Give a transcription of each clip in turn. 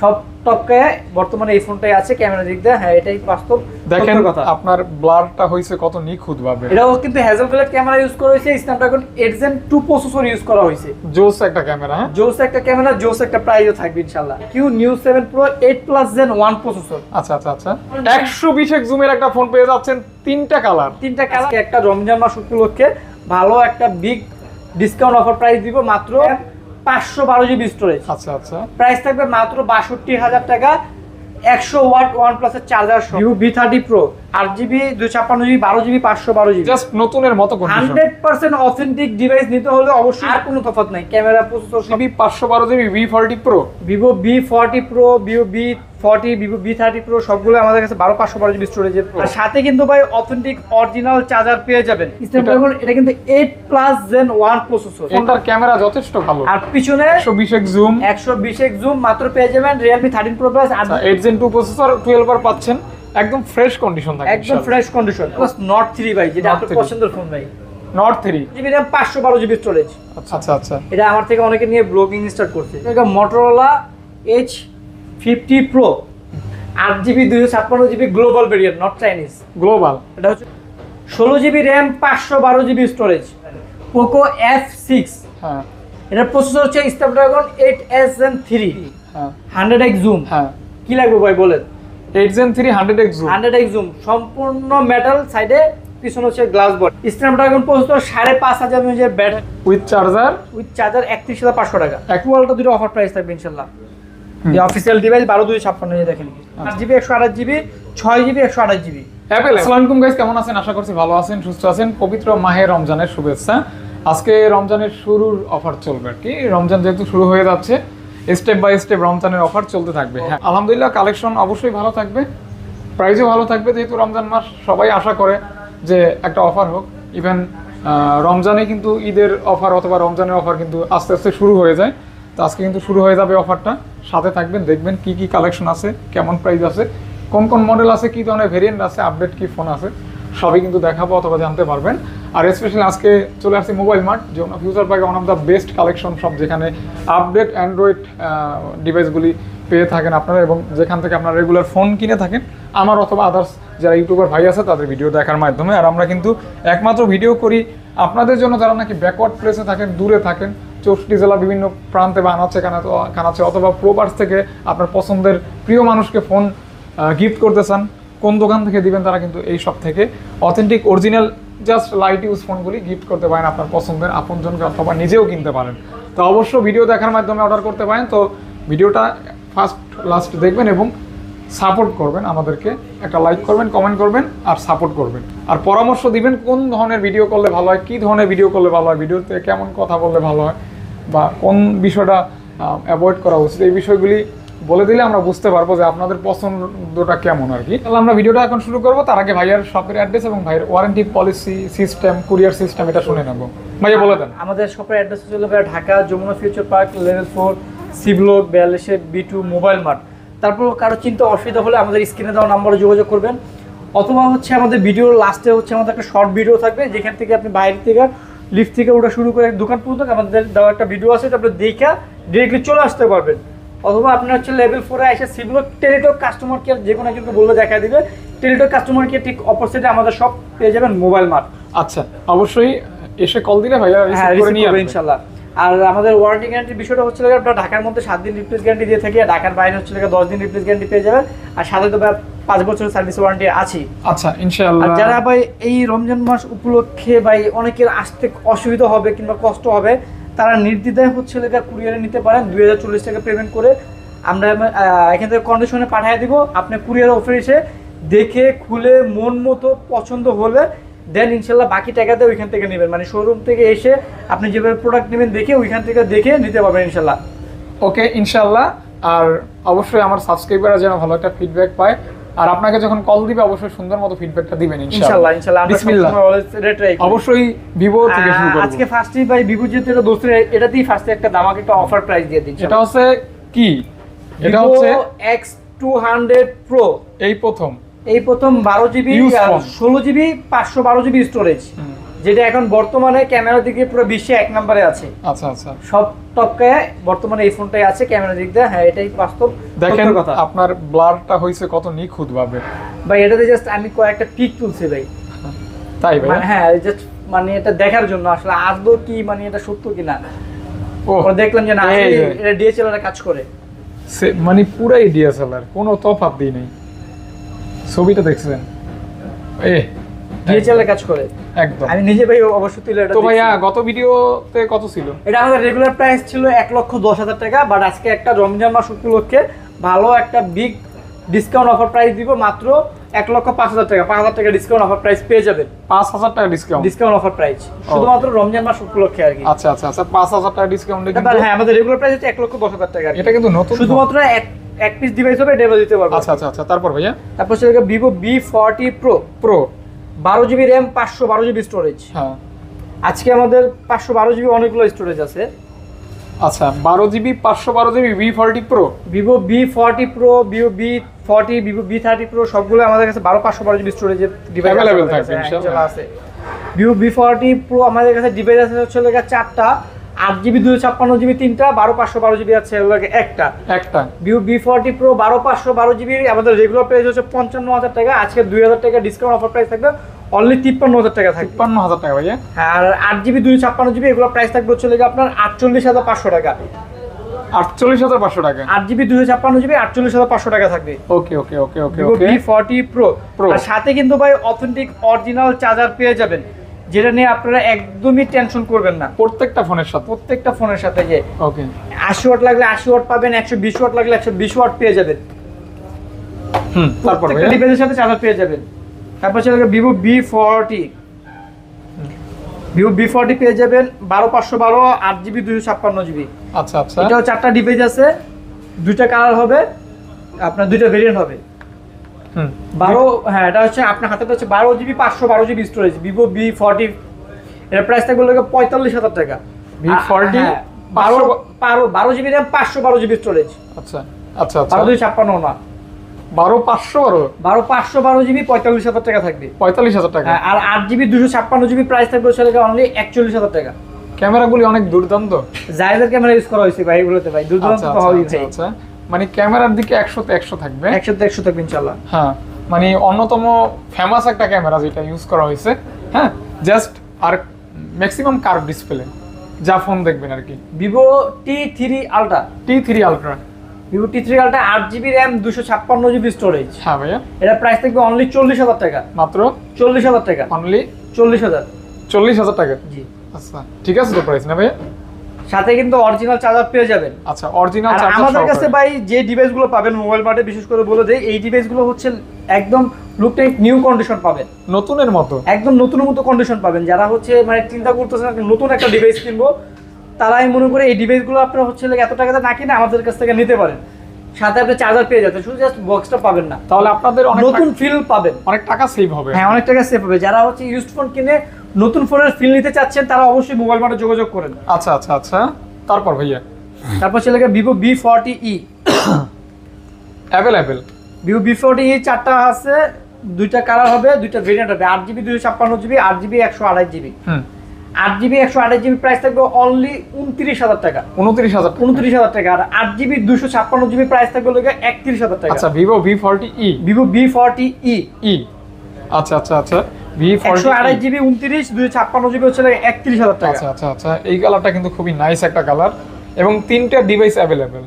সব টপকে বর্তমানে এই ফোনটাই আছে ক্যামেরা দিক দিয়ে। হ্যাঁ, এটাই বাস্তব দেখেন কথা। আপনার ব্লারটা হইছে কত নিখুঁত ভাবে। এটাও কিন্তু হ্যাজেলব্লেড ক্যামেরা ইউজ করা হয়েছে, স্ন্যাপড্রাগন 8 Gen 2 প্রসেসর ইউজ করা হয়েছে। জোস একটা ক্যামেরা, হ্যাঁ জোস একটা ক্যামেরা, জোস একটা প্রাইসও থাকবে ইনশাআল্লাহ। IQOO Neo 7 Pro 8+ Gen 1 processor. আচ্ছা আচ্ছা আচ্ছা 120x জুমের একটা ফোন পেয়ে যাচ্ছেন, তিনটা কালার। একটা রমজান মাস উপলক্ষে ভালো একটা বিগ ডিসকাউন্ট অফার প্রাইস দিব, মাত্র 512 জিবি স্টোরেজ। আচ্ছা আচ্ছা প্রাইস থাকবে মাত্র 62,000 টাকা। 100 ওয়াট OnePlus এর চার্জার সহ Vivo V30 Pro 8GB 256GB 12GB 512GB just নতুনের মতো কন্ডিশন। 100% অথেন্টিক ডিভাইস নিতে হলে অবশ্যই আর কোনো তফাৎ নাই, ক্যামেরা প্রসেসর সব। GB 512GB V40 Pro, Vivo V40 Pro, Vivo V40, Vivo V30 Pro সবগুলো আমাদের কাছে 512GB স্টোরেজের। আর সাথে কিন্তু ভাই অথেন্টিক অরিজিনাল চার্জার পেয়ে যাবেন। স্ন্যাপড্রাগন এটা কিন্তু 8+ Gen 1 প্রসেসর। ফোনটার ক্যামেরা যথেষ্ট ভালো, আর পিছনে 120x জুম, 120x জুম মাত্র পেয়ে যাবেন। Realme 13 Pro Plus 8 Gen 2 processor 12 বার পাচ্ছেন, একদম ফ্রেশ কন্ডিশন থাকে, একদম ফ্রেশ কন্ডিশন। প্লাস Note 3 ভাই, যেটা Note আপনার 3 পছন্দের ফোন ভাই। Note 3 GB RAM 512GB storage. আচ্ছা আচ্ছা আচ্ছা এটা আমার থেকে অনেকে নিয়ে ব্লগিং স্টার্ট করছে। এটা Motorola H50 Pro 8GB 256GB global variant, not Chinese, global. এটা হচ্ছে 16GB RAM 512GB storage. Poco F6, হ্যাঁ এটার প্রসেসর হচ্ছে Snapdragon 8s Gen 3, হ্যাঁ 100x জুম। হ্যাঁ কি লাগবে ভাই বলেন? 8 Gen 3 100x zoom, 100x zoom, সম্পূর্ণ মেটাল, সাইডে পিছনে হচ্ছে glass body. Snapdragon processor 5,500 mAh battery with charger, with charger 31,500 টাকা। অ্যাকুয়ালটা দুটো অফার প্রাইস থাকবে ইনশাআল্লাহ। যে অফিশিয়াল ডিভাইস 12/256 দেখেন, 8GB 128GB 6GB 128GB। Apple. আসসালামু আলাইকুম গাইস, কেমন আছেন? আশা করছি ভালো আছেন, সুস্থ আছেন। পবিত্র মাহে রমজানের শুভেচ্ছা। আজকে রমজানের শুরুর অফার চলবে আর কি। রমজান যেহেতু শুরু হয়ে যাচ্ছে, স্টেপ বাই স্টেপ রমজানের অফার চলতে থাকবে। হ্যাঁ, আলহামদুলিল্লাহ কালেকশন অবশ্যই ভালো থাকবে, প্রাইসও ভালো থাকবে। যেহেতু রমজান মাস, সবাই আশা করে যে একটা অফার হোক। ইভেন রমজানে কিন্তু ঈদের অফার অথবা রমজানের অফার কিন্তু আস্তে আস্তে শুরু হয়ে যায়। তো আজকে কিন্তু শুরু হয়ে যাবে অফারটা। সাথে থাকবেন, দেখবেন কি কি কালেকশন আছে, কেমন প্রাইস আছে, কোন কোন মডেল আছে, কি ধরনের ভেরিয়েন্ট আছে, আপডেট কি ফোন আছে, সবই কিন্তু দেখাবো অথবা জানতে পারবেন। আর স্পেশালি আজকে চলে আসছে মোবাইল মার্ট, যেমন ফিউচার পার্কে one of the best collection সব, যেখানে আপডেট অ্যান্ড্রয়েড ডিভাইসগুলি পেয়ে থাকেন আপনারা, এবং যেখান থেকে আপনারা রেগুলার ফোন কিনে থাকেন আমার অথবা আদার্স যারা ইউটিউবার ভাই আছে তাদের ভিডিও দেখার মাধ্যমে। আর আমরা কিন্তু একমাত্র ভিডিও করি আপনাদের জন্য যারা নাকি ব্যাকওয়ার্ড প্লেসে থাকেন, দূরে থাকেন, 64 জেলা বিভিন্ন প্রান্তে বা কানাচে অথবা প্রবাস থেকে আপনার পছন্দের প্রিয় মানুষকে ফোন গিফট করতে চান, কোন দোকান থেকে দিবেন, তারা কিন্তু এই সব থেকে authentic original just light use ফোনগুলি গিফট করতে পারেন আপনার পছন্দের আপনজনকে, অথবা নিজেও কিনতে পারেন। তো অবশ্য ভিডিও দেখার মাধ্যমে অর্ডার করতে পারেন। তো ভিডিওটা ফার্স্ট লাস্ট দেখবেন এবং সাপোর্ট করবেন আমাদেরকে, একটা লাইক করবেন, কমেন্ট করবেন আর সাপোর্ট করবেন। আর পরামর্শ দিবেন কোন ধরনের ভিডিও করলে ভালো হয়, কী ধরনের ভিডিও করলে ভালো হয়, ভিডিওতে কেমন কথা বললে ভালো হয়, বা কোন বিষয়টা অ্যাভয়েড করা উচিত, এই বিষয়গুলি বলে দিলে আমরা বুঝতে পারবো যে আপনাদের পছন্দটা কেমন আর কি। তাহলে আমরা ভিডিওটা এখন শুরু করবো। তার আগে ভাইয়ার শপের অ্যাড্রেস এবং ভাইয়ের warranty policy system, courier system এটা শুনে নেবো। ভাইয়া বলে দেন। আমাদের শপের অ্যাড্রেস হচ্ছে Dhaka Jamuna future park level 4 C block 42 B2 mobile mart. তারপর কারো চিন্তা অসুবিধা হলে আমাদের স্ক্রিনে দেওয়া নাম্বারে যোগাযোগ করবেন, অথবা হচ্ছে আমাদের ভিডিওর লাস্টে হচ্ছে আমাদের একটা শর্ট ভিডিও থাকবে, যেখান থেকে আপনি বাইরে থেকে লিফট থেকে ওটা শুরু করে দোকান পর্যন্ত আমাদের দেওয়া একটা ভিডিও আছে, আপনি দেখে ডিরেক্টলি চলে আসতে পারবেন। অথবা আপনার হচ্ছে লেভেল 4-এ এসে C block Teletalk customer care, যে কোনো একজনকে বললে দেখা দিবে, টেলিটক কাস্টমার কেয়ার ঠিক অপোজিটে আমাদের সব পেয়ে যাবেন মোবাইল মার্ট। আচ্ছা, অবশ্যই এসে কল দিলে ভাইয়া রিসিভ করে নিয়ে আসবে ইনশাআল্লাহ। আর আমাদের ওয়ারেন্টি গ্যারান্টির বিষয়টা হচ্ছে আপনারা ঢাকার মধ্যে 7 দিন রিপ্লেস গ্যারান্টি দিয়ে থাকি, আর ঢাকার বাইরে হচ্ছে 10 দিন রিপ্লেস গ্যারান্টি পেয়ে যাবেন, আর সাথে তো 5 বছরের সার্ভিস ওয়ারেন্টি আছে। আচ্ছা ইনশাআল্লাহ। আর যারা ভাই এই রমজান মাস উপলক্ষে ভাই অনেকের আসতে অসুবিধা হবে কিংবা কষ্ট হবে, তারা নির্দ্বিধায় হচ্ছে কুরিয়ারে নিতে পারেন। 2040 টাকা পেমেন্ট করে আমরা এখান থেকে কন্ডিশনে পাঠিয়ে দিব। আপনি কুরিয়ার অফিসে দেখে খুলে মন মতো পছন্দ হলে দেন ইনশাল্লাহ বাকি টাকাতে ওইখান থেকে নেবেন, মানে শোরুম থেকে এসে আপনি যেভাবে প্রোডাক্ট নেবেন দেখে ওইখান থেকে দেখে নিতে পারবেন ইনশাল্লাহ। ওকে ইনশাল্লাহ। আর অবশ্যই আমার সাবস্ক্রাইবাররা যেন ভালো একটা ফিডব্যাক পায়, আর আপনাকে যখন কল দিবে অবশ্যই সুন্দর মতো ফিডব্যাকটা দিবেন ইনশাআল্লাহ। বিসমিল্লাহ। অবশ্যই ভিভো থেকে শুরু করব। আজকে ফার্স্টেই ভাই ভিভো যেটা এটা দোস্তের, এটাতেই ফার্স্টে একটা দামাকে একটা অফার প্রাইস দিয়ে দিচ্ছি। এটা হচ্ছে কি? এটা হচ্ছে X200 Pro, এই প্রথম 12GB 16GB 512GB স্টোরেজ। যেটা এখন বর্তমানে ক্যামেরা দিকে পুরো বিশ্বে 1 নম্বরে আছে। আচ্ছা আচ্ছা, সব টপকায় বর্তমানে এই ফোনটাই আছে ক্যামেরা দিক দিয়ে। হ্যাঁ, এটাই বাস্তব দেখেন সত্য কথা। আপনার ব্লারটা হয়েছে কত নিখুঁত ভাবে ভাই এটাতে জাস্ট আমি কয়েকটা পিক তুলছি ভাই। তাই ভাই? হ্যাঁ, জাস্ট মানে এটা দেখার জন্য আসলে আসবো কি মানে এটা সত্য কিনা। ও পরে দেখলাম যে না, এই আসলে যে। এটা ডিএসএলআর কাজ করে। মানে পুরাই ডিএসএলআর, কোনো তফাৎ দিই নেই। ছবিটা দেখছেন? ডিএসএলআর কাজ করে একদম। আমি নিজে ভাই অবশ্যই তুলে এটা তো ভাইয়া গত ভিডিওতে কত ছিল? এটা আমাদের রেগুলার প্রাইস ছিল 1,10,000 টাকা, বাট আজকে একটা রমজান মাস উপলক্ষে ভালো একটা বিগ ডিসকাউন্ট অফার প্রাইস দিব, মাত্র 1,05,000 টাকা। 5,000 টাকা ডিসকাউন্ট অফার প্রাইস পেয়ে যাবেন। 5,000 টাকা ডিসকাউন্ট? ডিসকাউন্ট অফার প্রাইস শুধুমাত্র রমজান মাস উপলক্ষে আর কি। আচ্ছা আচ্ছা আচ্ছা, 5,000 টাকা ডিসকাউন্টে কিন্তু হ্যাঁ, আমাদের রেগুলার প্রাইস হচ্ছে 1,10,000 টাকা। এটা কিন্তু নতুন, শুধুমাত্র এক পিস ডিভাইস হবে, ডেলিভারি দিতে পারবো। আচ্ছা আচ্ছা আচ্ছা, তারপর ভাইয়া? তারপর সেটা Vivo V40 Pro 12 GB RAM, 512 GB storage. হ্যাঁ, আজকে আমাদের 512 জিবি অনেকগুলো স্টোরেজ আছে। আচ্ছা, 12 GB 512 GB V40 Pro, Vivo V40 Pro, Vivo V40, Vivo V30 Pro সবগুলো আমাদের কাছে 512 জিবি স্টোরেজের ডিভাইস Available থাকবে ইনশাআল্লাহ। আছে। ভিভো V40 Pro আমাদের কাছে ডিভাইস আছে হচ্ছে লাগা 4টা, 8 জিবি 256 জিবি 3টা, 12/512 জিবি আছে লাগে একটা। ভিভো V40 Pro 12/512 জিবি আমাদের রেগুলার প্রাইস হচ্ছে 55,000 টাকা। আজকে 2,000 টাকা ডিসকাউন্ট অফার প্রাইস থাকবে, অনলি 53,000 টাকা থাকবে। 53,000 টাকা ভাইয়া? হ্যাঁ, আর 8 জিবি 256 জিবি এগুলো প্রাইস থাকবে হচ্ছে লাগা আপনার 48,500 টাকা। 48,500 টাকা? 8 জিবি 256 জিবি 48,500 টাকা থাকবে। ওকে ওকে ওকে ওকে ভিভো ওকে। V40 Pro আর সাথে কিন্তু ভাই অথেন্টিক অরিজিনাল চার্জার পেয়ে যাবেন, যেটা নিয়ে আপনারা একদমই টেনশন করবেন না। প্রত্যেকটা ফোনের সাথে? প্রত্যেকটা ফোনের সাথে যে ওকে। 80 ওয়াট লাগলে 80 ওয়াট পাবেন, 120 ওয়াট লাগলে 120 ওয়াট পেয়ে যাবেন। তারপর প্রত্যেকটা ডিভাইসের সাথে চার্জার পেয়ে যাবেন। তারপর চলে ভিভো V40 পেয়ে যাবেন 12/512, 8 জিবি 256 জিবি। আচ্ছা আচ্ছা, এটাও 4টা ডিভাইস আছে, 2টা কালার হবে, আপনার 2টা ভেরিয়েন্ট হবে। 12, হ্যাঁ, এটা হচ্ছে আপনার হাতে হচ্ছে 12 GB 512 GB storage. Vivo V40 এর প্রাইস থাকবে 45,000 টাকা। V40 12 GB RAM, 512 GB storage. আচ্ছা আচ্ছা আচ্ছা, 12,256 না, 12,512 জিবি 45,000 টাকা থাকবে। 45,000 টাকা। হ্যাঁ, আর 8 জিবি 256 জিবি প্রাইস থাকবে হচ্ছে অনলি 41,000 টাকা। ক্যামেরাগুলি অনেক দুর্দান্ত। জায়েজের ক্যামেরা ইউজ করা হয়েছে ভাই এগুলোতে ভাই, দুর্দান্ত আচ্ছা তো হবেই আচ্ছা ভাই। আচ্ছা, মানে ক্যামেরার দিকে 100 তে 100 থাকবে। 100 থাকবে ইনশাআল্লাহ। হ্যাঁ, মানে অন্যতম ফেমাস একটা ক্যামেরা যেটা ইউজ করা হয়েছে। হ্যাঁ, জাস্ট আর ম্যাক্সিমাম কার্ভ ডিসপ্লে, যা ফোন দেখবেন আর কি। Vivo T3 Ultra, T3 Ultra, Vivo T3 Ultra 8 GB RAM, 256 GB storage. হ্যাঁ ভাইয়া, এটা প্রাইস থাকবে অনলি 40,000 টাকা। মাত্র 40,000 টাকা, অনলি 40,000। 40,000 টাকা? জি। আচ্ছা, ঠিক আছে তো প্রাইস না ভাইয়া? সাথে কিন্তু অরিজিনাল চার্জার পেয়ে যাবেন। আচ্ছা, অরিজিনাল আর চার্জার আমাদের কাছে ভাই যে ডিভাইসগুলো পাবেন মোবাইল মার্টে, বিশেষ করে বলে দেই এই ডিভাইসগুলো হচ্ছে একদম লুকটাই নিউ কন্ডিশন পাবেন, নতুনের মতো, একদম নতুনের মতো কন্ডিশন পাবেন। যারা হচ্ছে মানে চিন্তা করতেছেন নতুন একটা ডিভাইস কিনবো, তারা আমি মনে করি এই ডিভাইসগুলো আপনারা হচ্ছে এত টাকাতে না কিনে আমাদের কাছ থেকে নিতে পারেন। সাথে আপনি চার্জার পেয়ে যাবেন, শুধু জাস্ট বক্সটা পাবেন না, তাহলে আপনাদের অনেক নতুন ফিল পাবেন, অনেক টাকা সেভ হবে। হ্যাঁ, অনেক টাকা সেভ হবে। যারা হচ্ছে ইউজড ফোন কিনে নতুন ফোনের ফিল নিতে চাচ্ছেন, তারা অবশ্যই মোবাইল মার্টে যোগাযোগ করেন। আচ্ছা আচ্ছা আচ্ছা, তারপর ভাইয়া? তারপর চলে গেছে Vivo V40e available. Vivo V40e 4টা আছে, 2টা কালার হবে, 2টা ভেরিয়েন্ট হবে। 8 GB 256 GB, 8 GB 128 GB. 8 GB 128 GB price থাকবে অনলি 29,000 টাকা। 29,000 টাকা। আর 8 জিবি 256 জিবি প্রাইস থাকবে 31,000 টাকা। আচ্ছা, ভিভো V40e, ভিভো V40e, আচ্ছা আচ্ছা আচ্ছা, V40 128 জিবি 29, 256 জিবি হচ্ছে 31,000 টাকা। আচ্ছা আচ্ছা আচ্ছা, এই কালারটা কিন্তু খুবই নাইস একটা কালার, এবং 3টা ডিভাইস অ্যাভেলেবেল।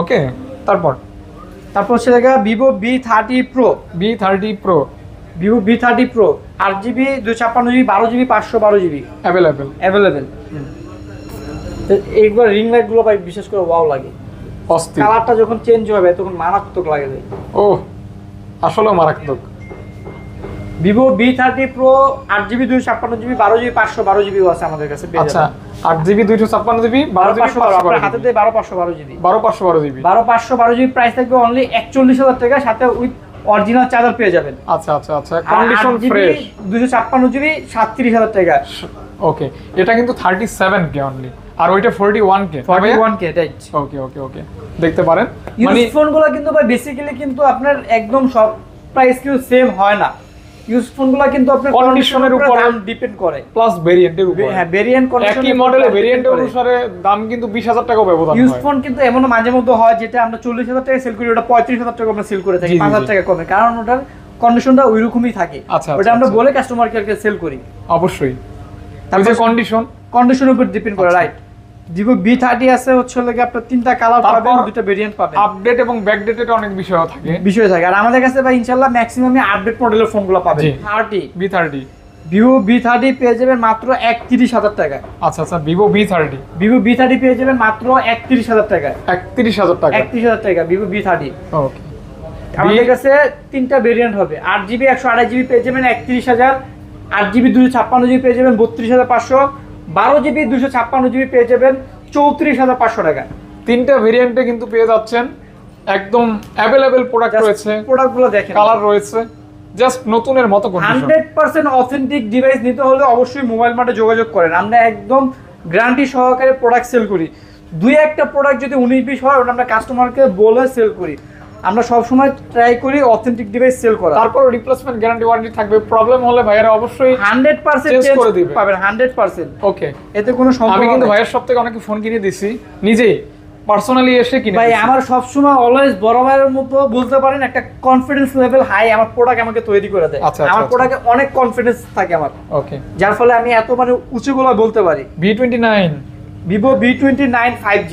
ওকে, তারপর হচ্ছে Vivo V30 Pro, Vivo V30 Pro 8 GB 256 GB, 12 GB 512 GB available. এইগুলো রিং লাইট গুলো ভাই বিশেষ করে ওয়াও লাগে, অস্থির। কালারটা যখন চেঞ্জ হবে তখন মারাত্মক লাগে ভাই। ও, আসলে মারাত্মক। Vivo V30 Pro 8 GB 256 GB, 12 GB 512 GB আছে আমাদের কাছে। আচ্ছা, 8 জিবি 256 জিবি, 12 জিবি 512 হাতে দিয়ে 12/512 জিবি, 12/512 জিবি, 12/512 জিবি প্রাইস থাকবে অনলি 41,000 টাকা। সাথে উইথ অরিজিনাল চার্জার পেয়ে যাবেন। আচ্ছা আচ্ছা আচ্ছা, কন্ডিশন ফ্রেশ। 256 জিবি 37,000 টাকা। ওকে, এটা কিন্তু 37K অনলি, আর ওইটা 41K। 41K right. ওকে ওকে ওকে, দেখতে পারেন। মানে ফোনগুলো কিন্তু ভাই বেসিক্যালি কিন্তু আপনার একদম সব প্রাইস কিন্তু সেম হয় না। ইউজ ফোনগুলো কিন্তু আপনার কন্ডিশনের উপর ডিপেন্ড করে, প্লাস ভেরিয়েন্টের উপর। হ্যাঁ ভেরিয়েন্ট কন্ডিশন, একই মডেলে ভেরিয়েন্ট অনুসারে দাম কিন্তু 20000 টাকা ব্যবধান হয়। ইউজ ফোন কিন্তু এমন মাঝে মধ্যে হয় যেটা আমরা 40000 টাকা সেল করি, ওটা 35000 টাকা আমরা সেল করে থাকি, 5000 টাকা কমে, কারণ ওটার কন্ডিশনটা ওইরকমই থাকে। আচ্ছা, ওটা আমরা বলে কাস্টমার কেয়ারকে সেল করি। অবশ্যই তারপরে কন্ডিশনের উপর ডিপেন্ড করে, রাইট। Vivo V30 আছে হচ্ছে লাগে আপনার তিনটা কালার পাবেন, দুটো ভেরিয়েন্ট পাবেন। আপডেট এবং ব্যাকডেটেড অনেক বিষয় থাকে, আর আমাদের কাছে ভাই ইনশাআল্লাহ ম্যাক্সিমামই আপডেট মডেলের ফোনগুলো পাবেন। V30 Vivo V30 পেয়ে যাবেন মাত্র 31000 টাকা। আচ্ছা আচ্ছা, Vivo V30 পেয়ে যাবেন মাত্র 31000 টাকা। 31000 টাকা, 31000 টাকা Vivo V30। ওকে, আমাদের কাছে তিনটা ভেরিয়েন্ট হবে। 8GB 128GB পেয়ে যাবেন 31000, 8GB 256GB পেয়ে যাবেন 32500, 12GB 256GB পেয়ে যাবেন 34500 টাকা। তিনটা ভেরিয়েন্টে কিন্তু পেয়ে যাচ্ছেন, একদম অ্যাভেলেবেল প্রোডাক্ট রয়েছে। প্রোডাক্টগুলো দেখেন, কালার রয়েছে, জাস্ট নতুনের মতো কন্ডিশন। 100% অথেন্টিক ডিভাইস নিতে হলে অবশ্যই মোবাইল মার্টে যোগাযোগ করেন। আমরা একদম গ্যারান্টি সহকারে প্রোডাক্ট সেল করি। দুই একটা প্রোডাক্ট যদি 19-20 হয় ওটা আমরা কাস্টমারকে বলে সেল করি। আমরা সব সময় ট্রাই করি অথেন্টিক ডিভাইস সেল করা। তারপর রিপ্লেসমেন্ট গ্যারান্টি ওয়ারেন্টি থাকবে, প্রবলেম হলে ভাইয়ারা অবশ্যই 100% চেঞ্জ করে দিবে, পাবেন 100%। ওকে, এতে কোনো সমস্যা। আমি কিন্তু ভাইয়ের সব থেকে অনেকে ফোন কিনে দিছি, নিজেই পার্সোনালি এসে কিনে ভাই আমার সব সময় অলওয়েজ বড় ভাইয়ের মতো বলতে পারেন, একটা কনফিডেন্স লেভেল হাই, আমার প্রোডাক্ট আমাকে তৈরি করে দেয়। আমার প্রোডাক্টে অনেক কনফিডেন্স থাকে আমার, ওকে, যার ফলে আমি এত মানে উঁচু গলায় বলতে পারি। V29 Vivo V29 5G,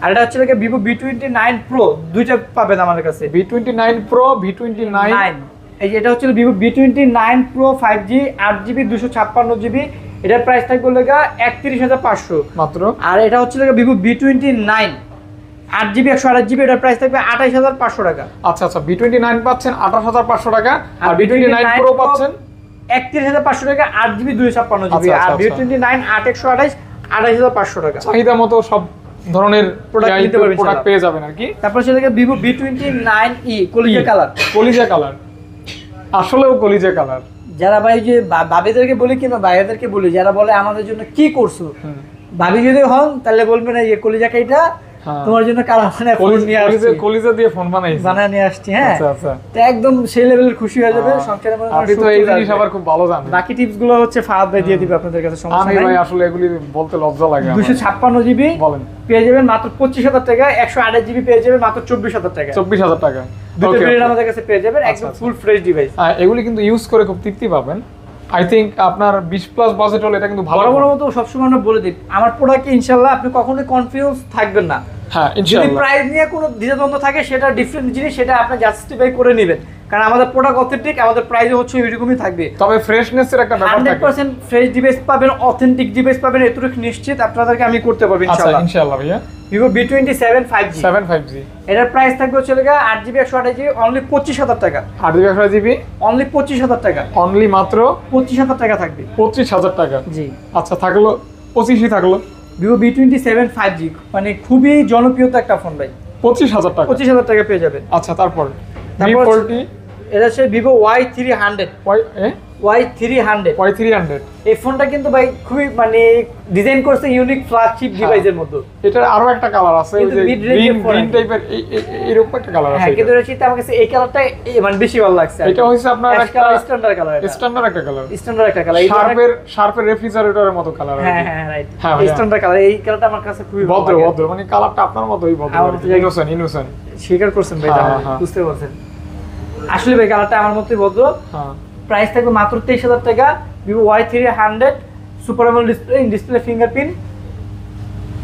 আর এটা হচ্ছে লাগে Vivo V29 Pro, দুইটা পাবেন আমাদের কাছে। V29 Pro, V29, এই যে এটা হচ্ছে Vivo V29 Pro 5G, 8GB 256GB, এটার প্রাইস থাকবে লাগা 31500 মাত্র। আর এটা হচ্ছে লাগা Vivo V29 8GB 128GB, এটার প্রাইস থাকবে 28500 টাকা। আচ্ছা আচ্ছা, V29 পাচ্ছেন 28500 টাকা, আর V29 Pro পাচ্ছেন 31500 টাকা, 8GB 256GB, আর V29 8128 28500 টাকা। চাহিদা মতো সব ধরনের প্রোডাক্ট পেয়ে যাবেন আর কি। তারপর সেটা Vivo V29e কলিজা কালার, আসলেও কলিজা কালার। যারা ভাই যে ভাবিদেরকে বলি কিংবা ভাইয়াদেরকে বলি, যারা বলে আমাদের জন্য কি করছো, ভাবি যদি হন তাহলে বলবেন এই কলিজা কাইটা তোমার জন্য কালার কলিজা দিয়ে ফোন বানাই নিয়ে আসছি। হ্যাঁ, আচ্ছা আচ্ছা, তো একদম সেই লেভেলের খুশি হয়ে যাবে সংসারে। আপনি তো এই জিনিস আবার খুব ভালো জানেন। বাকি টিপস গুলো হচ্ছে ফাহাদ ভাই দিয়ে দিবে আপনাদের কাছে, সমস্যা নাই। আমি ভাই আসলে এগুলি বলতে লজ্জা লাগে। 256GB বলেন পেয়ে যাবেন মাত্র 25000 টাকা, 128GB পেয়ে যাবেন মাত্র 24000 টাকা। 24000 টাকা দুটো ভেরিয়েন্ট আমাদের কাছে পেয়ে যাবেন, একদম ফুল ফ্রেশ ডিভাইস। এগুলি কিন্তু ইউজ করে খুব তৃপ্তি পাবেন। আই থিংক আপনার 20+ বাজেট হলে এটা কিন্তু ভালো। বড় মতো সবসময় আমরা বলে দিই, আমার প্রোডাক্টে ইনশাআল্লাহ আপনি কখনোই কনফিউজ থাকবেন না। হ্যাঁ, যদি প্রাইস নিয়ে কোনো দ্বিধাদ্বন্দ্ব থাকে সেটা ডিফারেন্ট জিনিস, সেটা আপনি জাস্টিফাই করে নেবেন, কারণ আমাদের প্রোডাক্ট অথেন্টিক, আমাদের প্রাইসও হচ্ছে এরকমই থাকবে। তবে ফ্রেশনেসের একটা ব্যাপার থাকে, 100% ফ্রেশ ডিভাইস পাবেন, অথেন্টিক ডিভাইস পাবেন, এতটুকু নিশ্চিত আপনাদেরকে আমি করতে পারবো ইনশাআল্লাহ। আচ্ছা ইনশাআল্লাহ ভাইয়া। Vivo V27 5G, এটার প্রাইস থাকবে হচ্ছে 8GB 128GB অনলি 25000 টাকা। 8GB 128GB অনলি 25000 টাকা, অনলি মাত্র 25000 টাকা থাকবে। 25000 টাকা, জি। আচ্ছা থাকলো 25ই থাকলো। Vivo V27 5G মানে খুবই জনপ্রিয় একটা ফোন ভাই, 25000 টাকা, 25000 টাকা পেয়ে যাবেন। আচ্ছা তারপর V40, এটা হচ্ছে Vivo Y300, Y300 এই ফোনটা কিন্তু ভাই খুবই মানে ডিজাইন করছে ইউনিক ফ্ল্যাগশিপ ডিভাইসের মধ্যে। এটার আরো একটা কালার আছে, ওই যে গ্রিন টাইপের এরকম একটা কালার আছে। হ্যাঁ, কিন্তু এটা আমার কাছে এই কালারটা মানে বেশি ভালো লাগছে। এটা হইছে আপনার একটা স্ট্যান্ডার্ড কালার, স্ট্যান্ডার্ড একটা কালার, শার্পের রেফ্রিজারেটরের মতো কালার। হ্যাঁ হ্যাঁ রাইট, স্ট্যান্ডার্ড কালার। এই কালারটা আমার কাছে খুবই ভদ্র মানে কালারটা আপনার মতোই ভদ্র, ইনোসেন্ট। স্বীকার করছেন ভাই, বুঝতে পারছেন। আসলে ভাই কালারটা আমার মতোই ভদ্র। হ্যাঁ, প্রাইস থাকবে মাত্র 23000 টাকা। Vivo Y300 super AMOLED display fingerprint,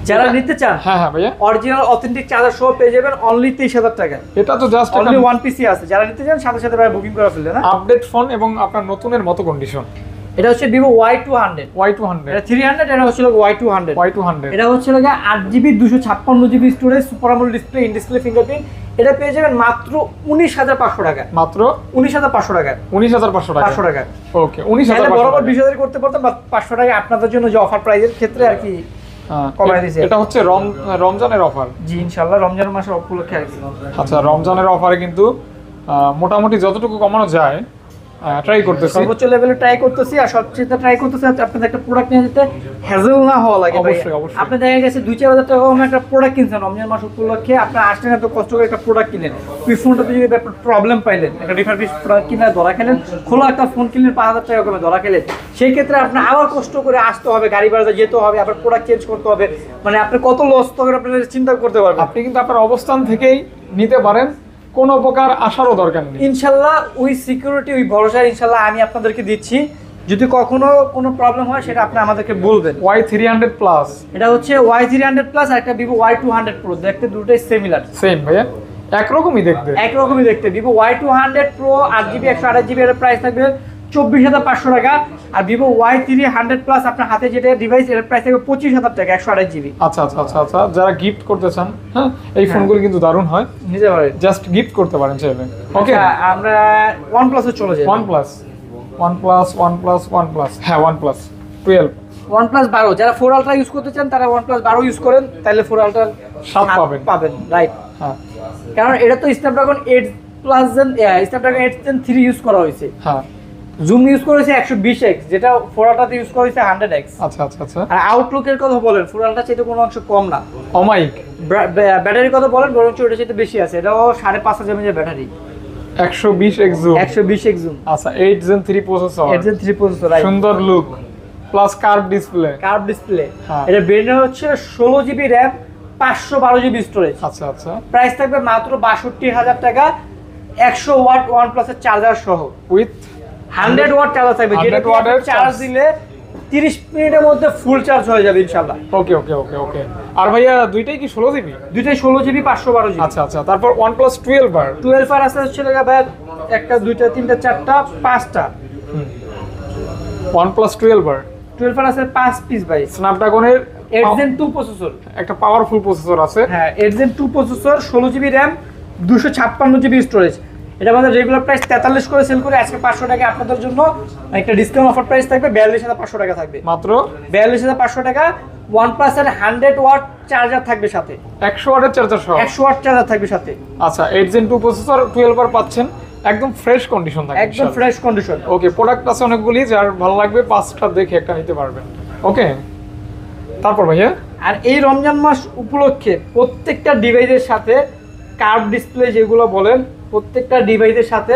যারা নিতে চান হ্যাঁ ভাইয়া অরিজিনাল অথেন্টিক চার্জার সহ পেয়ে যাবেন অনলি 23000 টাকা। এটা তো জাস্ট অনলি ওয়ান পিসি আছে, যারা নিতে চান সাথে সাথে ভাই বুকিং করে ফেললেন। আপডেট ফোন এবং আপনার নতুনের মতো কন্ডিশন। এটা হচ্ছে Vivo Y200, এটা 300, এটা হচ্ছে Y200। এটা হচ্ছে 8GB 256GB storage, super AMOLED display, in display fingerprint. এটা পেয়ে যাবেন মাত্র 19500 টাকা, মাত্র 19500 টাকা, 500 টাকা। ওকে, 19500 বরাবর 20000 করতে পারতাম, বাট 500 টাকা আপনাদের জন্য যে অফার প্রাইসের ক্ষেত্রে আর কি কমায় দিয়েছে। এটা হচ্ছে রমজানের অফার। জি ইনশাআল্লাহ, রমজান মাসের উপলক্ষে আর কি। আচ্ছা, রমজানের অফারে কিন্তু মোটামুটি যতটুকু কমানো যায় ট্রাই করতেছি। সর্বোচ্চ লেভেলে ট্রাই করতেছি, আর সবচেয়ে ট্রাই করতেছি আপনাদের একটা প্রোডাক্ট নিয়ে যেতে হ্যাজেল না হওয়া লাগে। অবশ্যই অবশ্যই। আপনি দেখা গেছে 2-4 হাজার টাকা একটা প্রোডাক্ট কিনছেন রমজান মাস উপলক্ষে, আপনার আসলেন এত কষ্ট করে একটা প্রোডাক্ট কিনেন, ওই ফোনটাতে যদি একটা প্রবলেম পাইলেন, একটা রিফারবিশ প্রোডাক্ট কিনে ধরা খেলেন, খোলা একটা ফোন কিনলেন 5,000 টাকা করে ধরা খেলেন, সেই ক্ষেত্রে আপনার আবার কষ্ট করে আসতে হবে, গাড়ি ভাড়া যেতে হবে, আবার প্রোডাক্ট চেঞ্জ করতে হবে, মানে আপনি কত লস তখন আপনার চিন্তা করতে পারবেন। আপনি কিন্তু আপনার অবস্থান থেকেই নিতে পারেন, কোনো প্রকার আসারও দরকার নেই। ইনশাল্লাহ ওই সিকিউরিটি, ওই ভরসা ইনশাল্লাহ আমি আপনাদেরকে দিচ্ছি। যদি কখনো কোনো প্রবলেম হয় সেটা আপনি আমাদেরকে বলবেন। Y300 প্লাস, এটা হচ্ছে Y300 প্লাস, আর একটা ভিভো Y200 প্রো, দেখতে দুটোই সিমিলার, সেম ভাইয়া, একরকমই দেখতে, একরকমই দেখতে। Vivo Y200 pro 8GB 128GB এর প্রাইস থাকবে 24,500 টাকা, আর ভিভো Y300 প্লাস আপনার হাতে যেটা ডিভাইস এর প্রাইস থাকবে 25,000 টাকা 128GB। আচ্ছা আচ্ছা আচ্ছা আচ্ছা, যারা গিফট করতে চান, হ্যাঁ এই ফোনগুলো কিন্তু দারুণ হয়, নিতে পারেন, জাস্ট গিফট করতে পারেন চাইলে। ওকে, আমরা OnePlus-এ চলে যাই। OnePlus, হ্যাঁ OnePlus 12 OnePlus 12, যারা 4 Ultra ইউজ করতে চান তারা OnePlus 12 ইউজ করেন, তাহলে 4 Ultra 7 পাবেন, রাইট। হ্যাঁ কারণ এটা তো Snapdragon 8 Plus Gen, Snapdragon 8 Gen 3 use করা হয়েছে, হ্যাঁ, জুম ইউজ করেছে 120x, যেটা 4 Ultra-তে ইউজ করা হয়েছে 100x। আচ্ছা আচ্ছা আচ্ছা, আর আউটলুকের কথা বলেন 4 Ultra চাইতে কোনো অংশ কম না। অমাইক ব্যাটারির কথা বলেন বরঞ্চ ওটা চাইতে বেশি আছে, এটাও 5,500 mAh battery, 120x zoom, 120x zoom, আচ্ছা 8 Gen 3 processor, 8 Gen 3 processor, right. সুন্দর look plus curve display, curve display. হ্যাঁ। এটা ব্রেন্ডার হচ্ছে 16GB RAM 512GB স্টোরেজ। আচ্ছা আচ্ছা, প্রাইস থাকবে মাত্র 62,000 টাকা, 100 ওয়াট OnePlus-এর চার্জার সহ, উইথ 100 ওয়াট চার্জার থাকবে, 100 যেটা ওয়াটের চার্জ চার্জ। দিলে 30 মিনিটের মধ্যে ফুল চার্জ হয়ে যাবে ইনশাআল্লাহ। ওকে ওকে ওকে ওকে। আর ভাইয়া দুইটাই কি 16GB? দুইটাই 16GB 512GB। আচ্ছা আচ্ছা, তারপর OnePlus 12 বার, 12 আর আছে হচ্ছে ভাই একটা, দুইটা, তিনটা, চারটা, পাঁচটা। OnePlus 12 বার 12 আর আছে 5 পিস ভাই, স্ন্যাপড্রাগনের 8 Gen 2 প্রসেসর। একটা পাওয়ারফুল প্রসেসর আছে, হ্যাঁ 8 Gen 2 processor, 16GB RAM 256GB storage. এটা আমাদের রেগুলার প্রাইস 43 করে সেল করে, আজকে 500 টাকা আপনাদের জন্য একটা ডিসকাউন্ট অফার প্রাইস থাকবে, 42,500 টাকা থাকবে, মাত্র 42,500 টাকা। OnePlus এর 100 ওয়াট চার্জার থাকবে সাথে, 100 ওয়াটের চার্জার সহ। 100 ওয়াট চার্জার থাকবে সাথে। আচ্ছা 8 Gen 2 প্রসেসর 12 বার পাচ্ছেন, একদম ফ্রেশ কন্ডিশন থাকবে, একদম ফ্রেশ কন্ডিশন। ওকে, প্রোডাক্ট আছে অনেকগুলি, যার ভালো লাগবে 5টা দেখে একটা নিতে পারবেন। ওকে, তারপর ভাইয়া, আর এই রমজান মাস উপলক্ষে প্রত্যেকটা ডিভাইসের সাথে কার্ভ ডিসপ্লে যেগুলো বলেন, প্রত্যেকটা ডিভাইসের সাথে,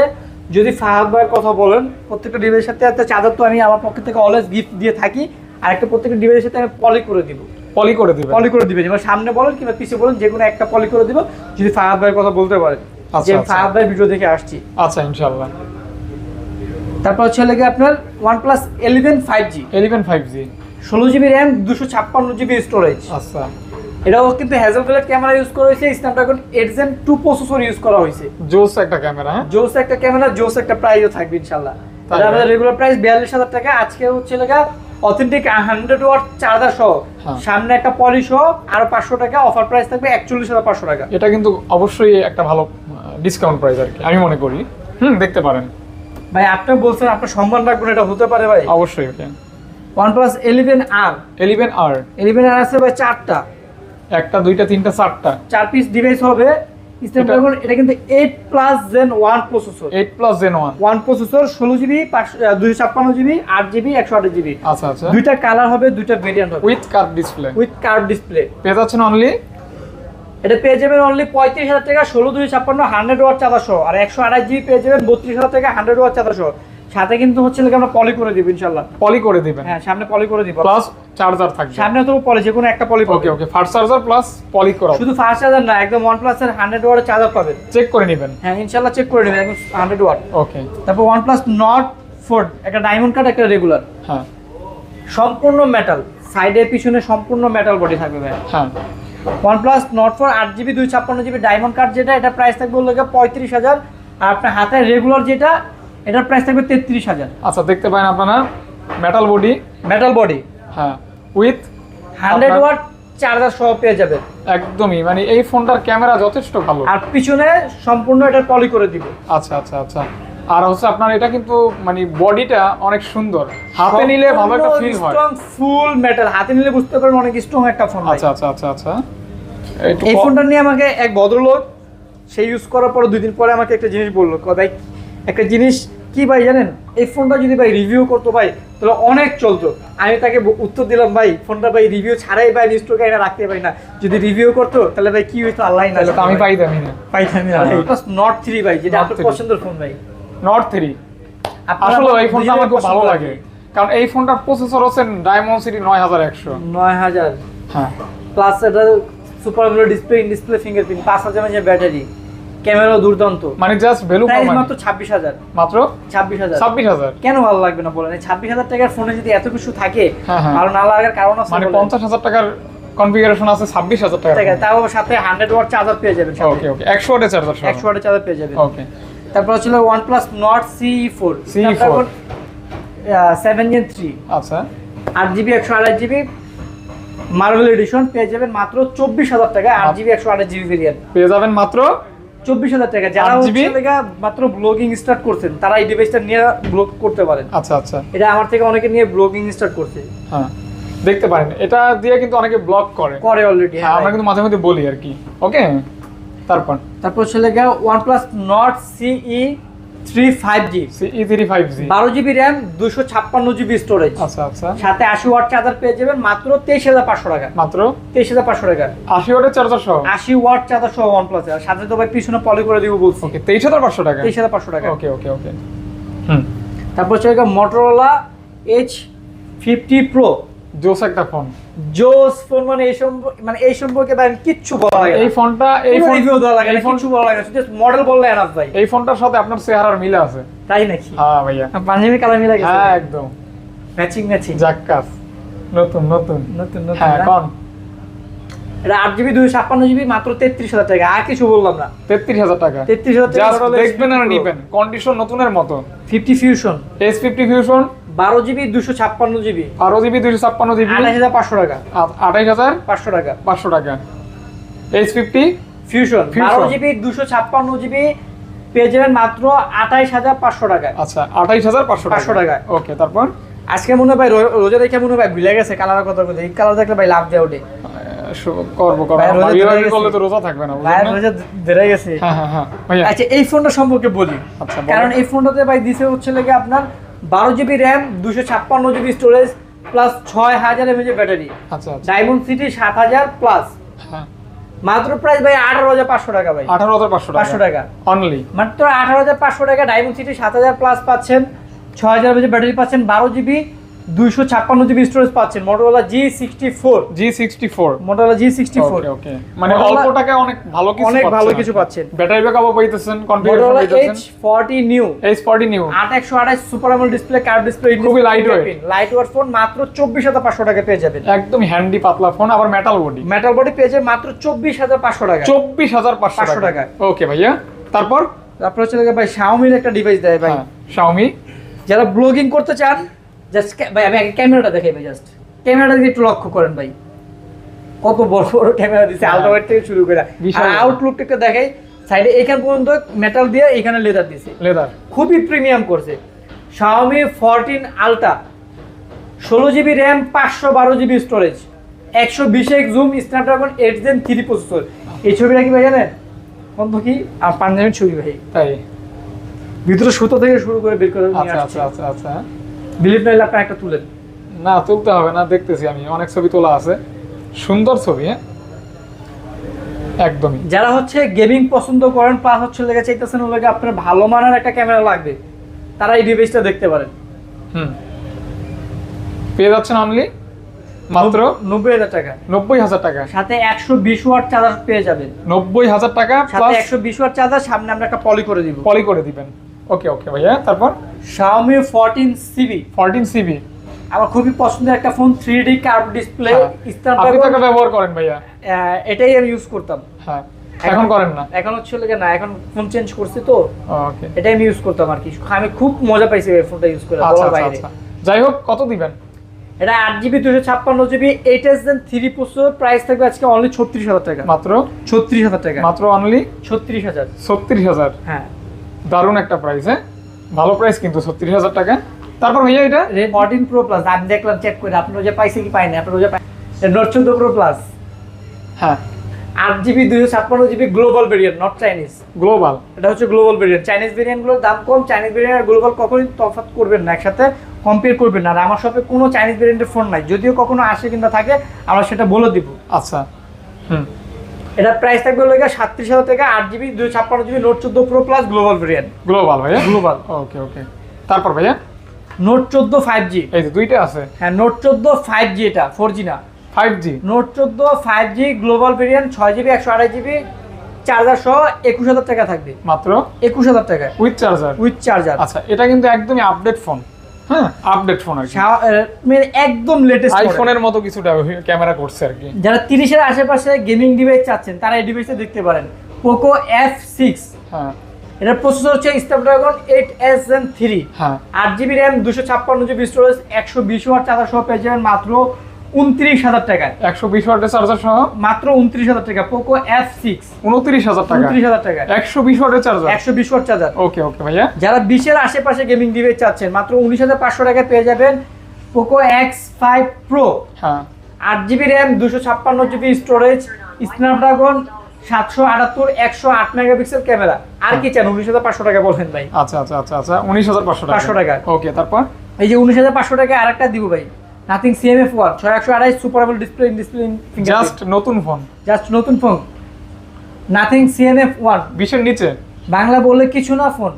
যদি ফাহাদ ভাইয়ের কথা বলেন, প্রত্যেকটা ডিভাইসের সাথে একটা চার্জার তো আমি আমার পক্ষ থেকে অলওয়েজ গিফট দিয়ে থাকি, আর একটা প্রত্যেকটা ডিভাইসের সাথে আমি পলি করে দিব, পলি করে দিবেন, পলি করে দিবেন, এবার সামনে বলেন কিংবা পিছে বলেন, যে কোনো একটা পলি করে দিব, যদি ফাহাদ ভাইয়ের কথা বলতে পারেন, আচ্ছা, যে আচ্ছা। ফাহাদ ভাইয়ের ভিডিও দেখে আসছি। আচ্ছা ইনশাআল্লাহ। তারপর হচ্ছে লেগে আপনার OnePlus 11 5G, 11 5G, 16GB RAM 256GB storage. আচ্ছা, এটাও কিন্তু হ্যাজেলব্লেড ক্যামেরা ইউজ করা হয়েছে, Snapdragon 8 Gen 2 প্রসেসর ইউজ করা হয়েছে। জোস একটা ক্যামেরা, হ্যাঁ জোস একটা ক্যামেরা, জোস একটা প্রাইসও থাকবে ইনশাআল্লাহ। তাই এটা না? আমাদের রেগুলার প্রাইস 42,000 টাকা, আজকে হচ্ছে লাগা অথেন্টিক 100 ওয়াট চার্জার সহ, হ্যাঁ। সামনে একটা পলি সহ আরো 500 টাকা অফার প্রাইস থাকবে 41,500 টাকা। এটা কিন্তু অবশ্যই একটা ভালো ডিসকাউন্ট প্রাইস আর কি, আমি মনে করি। দেখতে পারেন ভাই আপনি বলছেন আপনার সম্মান রাখবেন, এটা হতে পারে ভাই। অবশ্যই। ওকে, OnePlus 11R, 11R 11R আছে ভাই 4টা, একটা, দুইটা, তিনটা, 4টা, 4 পিস ডিভাইস হবে। Snapdragon এটা কিন্তু 8 Plus Gen 1 processor, 8 Plus Gen 1, 1 processor, 16GB 256GB 8GB 128GB। আচ্ছা আচ্ছা, দুইটা কালার হবে, দুইটা ভেরিয়েন্ট হবে, with curve display, with curve display. পেয়ে যাচ্ছেন অনলি, এটা পেয়ে যাবেন অনলি 35,000 টাকা, 16/256 100 ওয়াট চার্জার সহ, আর 128GB পেয়ে যাবেন 32,000 টাকা 100 ওয়াট চার্জার সহ। সাথে কিন্তু হচ্ছে লাগে আমরা পলি করে দিব ইনশাআল্লাহ, পলি করে দিবেন, হ্যাঁ সামনে পলি করে দিব, প্লাস চার্জার থাকবে সামনে তো পলি, যে কোনো একটা পলি ওকে পাবে। ওকে, ফাস্ট চার্জার প্লাস পলি করা, শুধু ফাস্ট চার্জার না, একদম OnePlus এর 100 ওয়াটের চার্জার পাবেন, চেক করে নেবেন। হ্যাঁ ইনশাআল্লাহ চেক করে নেবেন, একদম 100 ওয়াট। ওকে, তারপর OnePlus Nord 4, একটা ডায়মন্ড কাট, একটা রেগুলার, হ্যাঁ সম্পূর্ণ মেটাল, সাইডে পিছনে সম্পূর্ণ মেটাল বডি থাকবে ভাই। হ্যাঁ, OnePlus Nord 4 8GB 256GB diamond cut, যেটা এটা প্রাইস থাকবে হলো 35,000, আর আপনার হাতে রেগুলার যেটা এটার প্রাইস থাকবে 33,000। আচ্ছা দেখতে পারেন আপনারা, মেটাল বডি, মেটাল বডি, হ্যাঁ উইথ 100 ওয়াট চার্জার সহ পেয়ে যাবেন একদমই, মানে এই ফোনটার ক্যামেরা যথেষ্ট ভালো, আর পিছনে সম্পূর্ণ এটা পলি করে দিব। আচ্ছা আচ্ছা আচ্ছা, আর হচ্ছে আপনার এটা কিন্তু মানে বডিটা অনেক সুন্দর, হাতে নিলে ভালো একটা ফিল হয়, স্ট্রং ফুল মেটাল, হাতে নিলে বুঝতে পারবেন অনেক স্ট্রং একটা ফোন। আচ্ছা আচ্ছা আচ্ছা আচ্ছা, এই ফোনটা নিয়ে আমাকে এক ভদ্রলোক, সেই ইউজ করার পর 2 দিন পরে আমাকে একটা জিনিস বললো, ভাই একটা জিনিস কি ভাই জানেন, এই ফোনটা যদি ভাই রিভিউ করতো ভাই তাহলে অনেক চলতো। আমি তাকে উত্তর দিলাম ভাই ফোনটা ভাই রিভিউ ছাড়াই ভাই স্টকে এনে রাখতে পারি না, যদি রিভিউ করতো তাহলে ভাই কি হইতো আল্লাহ না, তাহলে তো আমি পাইতামই না। পাইতামই না। নট 3 ভাই, যেটা Note আপনার 3 পছন্দের ফোন ভাই। নট 3 আসলে এই ফোনটা আমার খুব ভালো লাগে, কারণ এই ফোনটার প্রসেসর হচ্ছে Dimensity 9100। 9000 হ্যাঁ প্লাস এটা super AMOLED display, in display fingerprint, 5000 mAh battery, camera দুর্দান্ত, মানে জাস্ট ভ্যালু প্রাইস ফর মাত্র 26000। মাত্র 26000 26000। কেন ভালো লাগবে না বলেন? এই 26000 টাকার ফোনে যদি এত কিছু থাকে, হ্যাঁ, হ্যাঁ। ভালো না লাগার কারণ আছে মানে বলেন? 50000 টাকার কনফিগারেশন আছে 26000 টাকা। টাকা তাও সাথে 100 ওয়াট চার্জার পেয়ে যাবেন সাথে। ওকে ওকে 100 ওয়াটের চার্জার 100 ওয়াটের চার্জার পেয়ে যাবেন। ওকে তারপর ছিল OnePlus Nord CE4 CE4 7 Gen 3, আচ্ছা 8GB 128GB মার্বেল এডিশন পেয়ে যাবেন মাত্র 24000 টাকা, 8GB 128GB ভেরিয়েন্ট পেয়ে যাবেন মাত্র 24000 টাকা। যারা 8GB হচ্ছে লেগা মাত্র ব্লগিং স্টার্ট করছেন তারা এই ডিভাইসটা নিয়ে ব্লগ করতে পারেন। আচ্ছা আচ্ছা এটা আমার থেকে অনেকে নিয়ে ব্লগিং স্টার্ট করছে, হ্যাঁ দেখতে পারেন, এটা দিয়ে কিন্তু অনেকে ব্লগ করে। অলরেডি। হ্যাঁ আমরা কিন্তু মাঝে মধ্যে বলি আর কি। ওকে তারপর ছিল গিয়ে OnePlus Nord CE3 5G, CE3 5G 12GB RAM, 256GB storage, আচ্ছা আচ্ছা সাথে 80 ওয়াট চার্জার পেয়ে যাবেন মাত্র 23500 টাকা। মাত্র 23500 টাকা 80 ওয়াটের চার্জার সহ। 80 ওয়াট চার্জার সহ OnePlus এর সাথে তো ভাই পিছনে পলি করে দিব বলছি। ওকে 23500 টাকা। 23500 টাকা। ওকে ওকে ওকে হুম তারপর ছিল গিয়ে Motorola H50 Pro, জোস একটা ফোন। জোস ফোন, মানে এই সম্পর্কে ভাই কিচ্ছু বলা লাগে না। এই ফোনটা রিভিউ দেওয়া লাগে না, কিচ্ছু বলা লাগে না, জাস্ট মডেল বললে এনাফ ভাই। এই ফোনটার সাথে আপনার চেহারার মিল আছে। তাই নাকি? হ্যাঁ ভাইয়া, পাঞ্জাবি কালার মিলে গেছে। হ্যাঁ একদম ম্যাচিং জাক্কাস, নতুন নতুন নতুন হ্যাঁ না? কোন এটা 8GB 256GB মাত্র 33000 টাকা, আর কিছু বললাম না। 33000 টাকা 33000 টাকা জাস্ট Motorola দেখবেন আর H50 Pro। নিবেন, কন্ডিশন নতুনের মতো। 50 Fusion S50 fusion 12GB 256GB 12GB 256GB 28500 টাকা, 28500 টাকা। 500 টাকা। S50 Fusion Fusion 12GB 256GB পেয়ে যাবেন মাত্র 28500 টাকা। আচ্ছা 28500 500 টাকা। ওকে তারপর আজকে মনে হয় ভাই রোজা দেখে মনে হয় ভাই ভুলে গেছে কালারের কথা বলতে, এই কালার দেখলে ভাই লাভ দেয় ওঠে। করবো ভাই, রোজা ধরে বিরিয়ানি গেছে। করলে তো রোজা থাকবে না, ভাই বুঝলেন না? রোজা ধরে গেছে। হ্যাঁ হ্যাঁ হ্যাঁ ভাইয়া আচ্ছা এই ফোনটা সম্পর্কে বলি, আচ্ছা, বলো। কারণ এই ফোনটাতে ভাই দিছে হচ্ছে লাগে আপনার 12GB RAM, 256GB storage plus 6000 mAh battery, আচ্ছা আচ্ছা Dimensity 7000 প্লাস, হ্যাঁ মাত্র প্রাইস ভাই 18500 টাকা ভাই। 18500 500 টাকা অনলি। মাত্র 18500 টাকা, Dimensity 7000 প্লাস পাচ্ছেন, 6000 mAh ব্যাটারি পাচ্ছেন, 12GB 256GB স্টোরেজ পাচ্ছেন, Motorola G64 G64 Motorola G64 ওকে ওকে মানে Motorola- অল্প টাকায় অনেক ভালো কিছু অনেক ভালো পাচ্ছেন কিছু আপনি। পাচ্ছেন। ব্যাটারি ব্যাকআপও পাইতেছেন, কনফিগারেশন Motorola পাইতেছেন। H40 new H40 new 8128 super AMOLED display, curve display, খুবই lightweight। লাইট ওয়েট ফোন মাত্র 24500 টাকা পেয়ে যাবেন। একদম হ্যান্ডি পাতলা ফোন, আবার মেটাল বডি। মেটাল বডি পেয়ে যাবেন মাত্র 24500 টাকা। 24500 টাকা। ওকে ভাইয়া তারপর তারপর হচ্ছে লাগে ভাই Xiaomi এর একটা ডিভাইস দেয় ভাই, হ্যাঁ Xiaomi যারা ব্লগিং করতে চান, জাস্ট ভাই আমি আগে ক্যামেরাটা দেখাই ভাই, জাস্ট ক্যামেরাটা দিকে একটু লক্ষ্য করেন ভাই, কত বড় বড় ক্যামেরা দিছে, হ্যাঁ। আলট্রা ওয়াইড থেকে শুরু করে। বিশাল আর বড়। আউটলুকটা দেখাই, সাইডে এখান পর্যন্ত মেটাল দিয়ে, এখানে লেদার দিছে, লেদার খুবই প্রিমিয়াম করছে। Xiaomi 14 Ultra 16GB RAM, 512GB storage, 120x zoom, Snapdragon 8 Gen 3 processor. এই ছবিটা কি ভাই জানেন বন্ধু? কি আর পাঞ্জাবের ছবি ভাই, তাই ভিতরে সুতো থেকে শুরু করে বের করে নিয়ে আচ্ছা আসছে। আচ্ছা আচ্ছা আচ্ছা বিলিভ নাইলে আপনার একটা তুলেন। না তুলতে হবে না, দেখতেছি আমি অনেক ছবি তোলা আছে, সুন্দর ছবি। হ্যাঁ একদমই। যারা হচ্ছে গেমিং পছন্দ করেন, প্লাস হচ্ছে লেগে চাইতেছেন ওগুলোকে আপনার ভালো মানের একটা ক্যামেরা লাগবে, তারা এই ডিভাইসটা দেখতে পারেন। হুম পেয়ে যাচ্ছেন অনলি মাত্র 90000 টাকা, 90000 টাকা। সাথে 120 ওয়াট চার্জার পেয়ে যাবেন। 90000 টাকা সাথে প্লাস 120 ওয়াট চার্জার, সামনে আমরা একটা পলি করে দিব। পলি করে দিবেন। ওকে ওকে ভাইয়া তারপর Xiaomi 14CB 14CB আমার খুবই পছন্দের একটা ফোন, 3D কার্ভ ডিসপ্লে, আপনি তো এটা ব্যবহার করেন ভাইয়া। এটাই আমি ইউজ করতাম। হ্যাঁ এখন করেন না? এখন হচ্ছে লেগে না, এখন ফোন চেঞ্জ করছি তো, ওকে এটাই আমি ইউজ করতাম আর কি। আমি খুব মজা পাইছি এই ফোনটা ইউজ করে, আচ্ছা বলার আচ্ছা বাইরে। আচ্ছা যাই হোক কত দিবেন? এটা 8GB 256GB 8 Gen 3 processor, price থাকবে আজকে অনলি 36000 টাকা। মাত্র 36000 টাকা, মাত্র অনলি 36000। 36000 হ্যাঁ দারুণ একটা প্রাইস। হ্যাঁ ভালো প্রাইস কিন্তু 36000 টাকা। তারপর ভাইয়া এটা Redmi 14 Pro Plus আমি দেখলাম চেক করে, আপনারা যে পাইছে কি পাইনি, আপনারা যে Note 14 Pro Plus হ্যাঁ 8GB 256GB global variant, not Chinese. Global, এটা হচ্ছে গ্লোবাল ভেরিয়েন্ট। চাইনিজ ভেরিয়েন্টগুলোর দাম কম, চাইনিজ ভেরিয়েন্ট আর গ্লোবাল কখনোই তফাৎ করবেন না, একসাথে কম্পেয়ার করবেন না। আর আমার শপে কোনো চাইনিজ ভেরিয়েন্টের ফোন নাই, যদিও কখনো আসে কিংবা থাকে আমরা সেটা বলে দিব। আচ্ছা, হুম, এটা প্রাইস থাকবে হলো 37,000 টাকা, 8GB 256GB note 14 pro plus global variant. Global ভাইয়া, গ্লোবাল। ওকে ওকে। তারপর ভাইয়া নোট 14 5G, এই যে দুইটা আছে। হ্যাঁ নোট 14 5G, এটা 4G না, 5G। Note 14 5G global variant, 6GB 128GB charger সহ 21,000 টাকা থাকবে, মাত্র 21,000 টাকা উইথ চার্জার। With charger. আচ্ছা, এটা কিন্তু একদমই আপডেট ফোন, হ্যাঁ আপডেট ফোন আর কি, একদম লেটেস্ট আইফোনের মতো কিছুটা ক্যামেরা করছে আর কি। যারা 30-এর আশেপাশে গেমিং ডিভাইস চাচ্ছেন তারা এই ডিভাইসে দেখতে পারেন। পোকো F6, হ্যাঁ এটার প্রসেসর হচ্ছে স্ন্যাপড্রাগন 8 Gen 3, হ্যাঁ 8GB RAM, 256GB storage, 120 watt charger সহ পেয়ে যাবেন মাত্র 29,000 টাকায়। 120 ওয়াটের চার্জার সহ মাত্র 29,000 টাকা, পোকো F6 29,000 টাকা, 29,000 টাকা, 120 ওয়াটের চার্জার, 120 ওয়াট চার্জার। ওকে ওকে ভাইয়া। যারা 20-এর আশেপাশে গেমিং ডিভাইস চাচ্ছেন মাত্র 19,500 টাকায় পেয়ে যাবেন পোকো X5 Pro, হ্যাঁ 8GB RAM, 256GB storage, Snapdragon 778 108 megapixel camera. আর কি চান? 19,500 টাকা বলবেন ভাই। আচ্ছা আচ্ছা আচ্ছা আচ্ছা 19,500 টাকা, 500 টাকা। ওকে। তারপর এই যে 19,500 টাকা আরেকটা দিব ভাই, nothing CMF1 6128 super AMOLED display, just নতুন ফোন, জাস্ট নতুন ফোন, নাথিং CMF1 20 এর নিচে, বাংলা বলে কিছু না ফোন,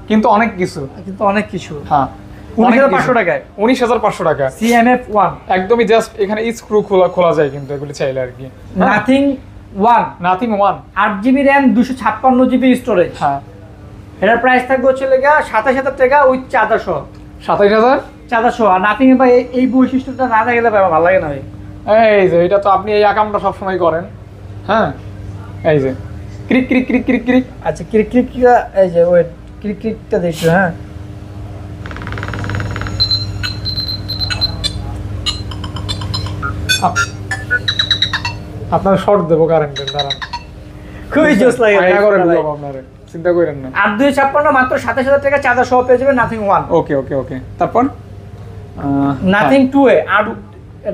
কিন্তু অনেক কিছু, কিন্তু অনেক কিছু। হ্যাঁ 19,500 টাকায় 19,500 টাকা CMF1, একদমই জাস্ট এখানে স্ক্রু খোলা যায় কিন্তু এগুলি চাইলে আর কি। Nothing 1, nothing 1, 8GB RAM, 256GB storage. হ্যাঁ এটার প্রাইস থাকবে হচ্ছে 27,000 টাকা উইথ চার্জার সহ, 27,000। চার্জার সহ। আর নাথিং এ ভাই এই বৈশিষ্ট্যটা না থাকলে ভাই আমার ভালো লাগে না ভাই। এই যে এটা তো আপনি এই আকামটা সবসময় করেন, হ্যাঁ এই যে ক্রিক ক্রিক ক্রিক ক্রিক ক্রিক। আচ্ছা ক্লিক ক্লিক, এই যে ওয়েট, ক্লিক ক্লিকটা দেখছো, হ্যাঁ আপনার শর্ট দেবো কারেন্টের, দাঁড়ান খুবই জোস লাগে ভাই। আয়না করে দেবো আপনারে, চিন্তা করেন না। 8,256 মাত্র 27,000 টাকা চার্জার সহ পেয়ে যাবেন নাথিং 1। ওকে ওকে ওকে। তারপর নাথিং 2A আর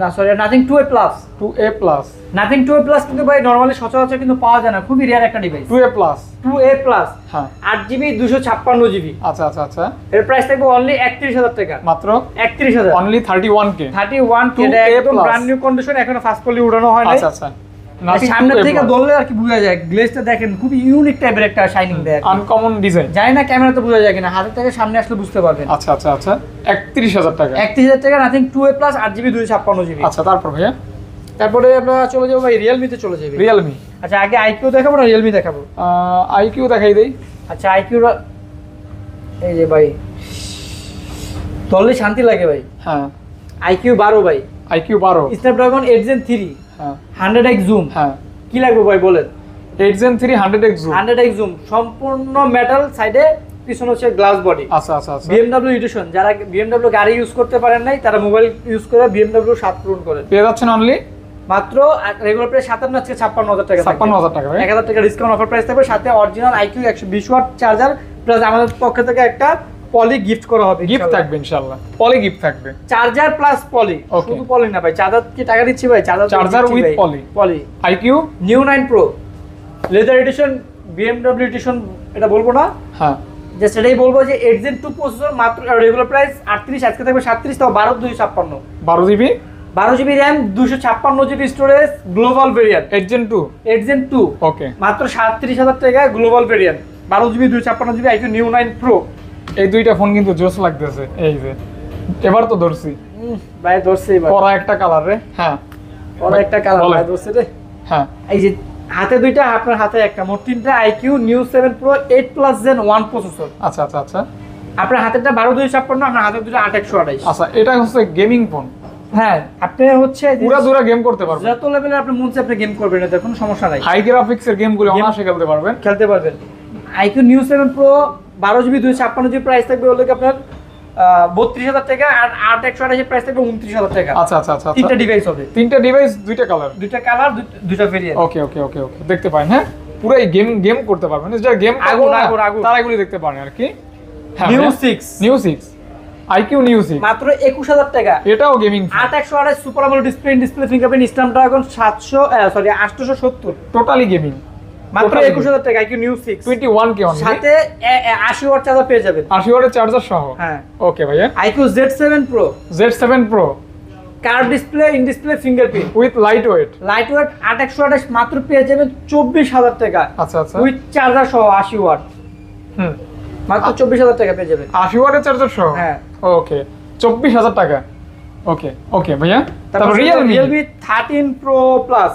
না sorry nothing 2A plus, 2A plus, nothing 2A plus কিন্তু ভাই নরমালি সচরাচর কিন্তু পাওয়া যায় না, খুবই রেয়ার একটা device. 2A plus, 2A plus, হ্যাঁ 8GB 256GB। আচ্ছা আচ্ছা আচ্ছা। এর প্রাইস থাকবে অনলি 31,000 টাকা, মাত্র 31,000, অনলি 31K, 31K। এটা 2A একদম plus। ব্র্যান্ড নিউ কন্ডিশন, এখনো ফার্স্ট পলি উড়ানো হয় নাই। আচ্ছা আচ্ছা। সামনে থেকে ধরলে আর কি বোঝা যায়, গ্লেজটা দেখেন খুবই ইউনিক টাইপের একটা শাইনিং দেয়, আনকমন ডিজাইন। জানি না ক্যামেরাতে বোঝা যায় কিনা, হাতের থেকে সামনে আসলে বুঝতে পারবেন। আচ্ছা আচ্ছা আচ্ছা 31,000 টাকা, 31,000 টাকা nothing 2A plus, 8GB 256GB। আচ্ছা। তারপর ভাইয়া তারপরে আমরা চলে যাবো ভাই রিয়েলমিতে চলে যাবে। রিয়েলমি, আচ্ছা আগে আইকিউ দেখাবো না রিয়েলমি দেখাবো? আইকিউ দেখাই দেই। আচ্ছা আইকিউ, এই যে ভাই ধরলে শান্তি লাগে ভাই। হ্যাঁ আইকিউ 12 ভাই, আইকিউ 12, স্ন্যাপড্রাগন 8 Gen 3, হ্যাঁ 100x জুম। হ্যাঁ কি লাগবে ভাই বলেন? 8 Gen 3 100x zoom, 100x zoom, সম্পূর্ণ মেটাল, সাইডে পিছনে হচ্ছে গ্লাস বডি। আচ্ছা আচ্ছা আচ্ছা। BMW এডিশন, যারা BMW গাড়ি ইউজ করতে পারেন নাই তারা মোবাইল ইউজ করে BMW 7 পূরণ করেন। পেয়ে যাচ্ছেন অনলি মাত্র রেগুলার প্রাইস 57, আজকে 56,000 টাকা, 56,000 টাকা ভাই। 1,000 টাকা ডিসকাউন্ট অফার প্রাইস থাকবে, সাথে original iQOO 120 watt charger plus আমাদের পক্ষ থেকে একটা পলি গিফট করা হবে, গিফট থাকবে ইনশাআল্লাহ, পলি গিফট থাকবে, চার্জার প্লাস পলি। Okay. শুধু পলি না ভাই, চার্জার কি টাকা দিচ্ছি ভাই, চার্জার উইথ পলি। পলি iQOO Neo 9 Pro leather edition, BMW edition এটা বলবো না, হ্যাঁ যে সেটাই বলবো যে 8 Gen 2 প্রসেসর, মাত্র রেগুলার প্রাইস 38, আজকে থাকবে 37, তাও 12,256, 12GB, 12GB RAM, 256GB storage, global variant 8 Gen 2, 8 Gen 2, okay. মাত্র 37,000 টাকা global variant, 12GB 256GB iQOO Neo 9 Pro. এই দুইটা ফোন কিন্তু জোস লাগতেছে, এই যে এবার তো ধরছি ভাই ধরছে এবার পরা একটা কালার রে, হ্যাঁ ওরা একটা কালার বলেন। ভাই ধরছে রে। হ্যাঁ এই যে হাতে দুইটা, আপনার হাতে একটা, মোট তিনটা iQOO Neo 7 Pro 8 plus Gen 1 processor. আচ্ছা আচ্ছা আচ্ছা আপনার হাতেরটা 12,256, আপনার হাতের দুটো 8,128। আচ্ছা। এটা হচ্ছে গেমিং ফোন, হ্যাঁ আপনি হচ্ছে পুরা দুরা গেম করতে পারবেন, যত লেভেলে আপনি মন চায় আপনি গেম করবেন, এতে কোনো সমস্যা নাই, হাই গ্রাফিক্সের গেমগুলো অনায়াসে খেলতে পারবেন, খেলতে পারবেন। IQ Neo 7 pro 12GB 256GB price থাকবে হলো কি আপনার 32,000 টাকা, আর 8,128 প্রাইস থাকবে 29,000 টাকা। আচ্ছা আচ্ছা আচ্ছা। তিনটা ডিভাইস হবে, তিনটা ডিভাইস, দুইটা কালার, দুইটা কালার, দুইটা ভেরিয়েন্ট। ওকে ওকে ওকে ওকে। দেখতে পারেন, হ্যাঁ পুরো এই গেম করতে পারবেন, যারা গেম আগুন, আগুন, আগুন। তারা এগুলি দেখতে পারেন আর কি। নিউ 6, নিউ 6, আইকিউ নিউ 6 মাত্র 21000 টাকা। এটাও gaming 8128 super AMOLED display fingerprint Snapdragon 870 totally gaming মাত্র 21000 টাকা আইকিউ নিউ 6 21 কে অনলি, সাথে 80 ওয়াট চার্জার পেয়ে যাবেন, 80 ওয়াটের চার্জার সহ। হ্যাঁ ওকে ভাইয়া। IQOO Z7 Pro Z7 Pro curve display in display fingerprint with light weight, light weight 8128 মাত্র পেয়ে যাবেন 24000 টাকা আচ্ছা আচ্ছা, উইথ চার্জার সহ 80 ওয়াট হুম মাত্র 24000 টাকা পেয়ে যাবেন। 80 ওয়াটের চার্জার সহ, হ্যাঁ ওকে 24000 টাকা। ওকে ওকে ভাইয়া। তারপর Realme Realme 13 Pro Plus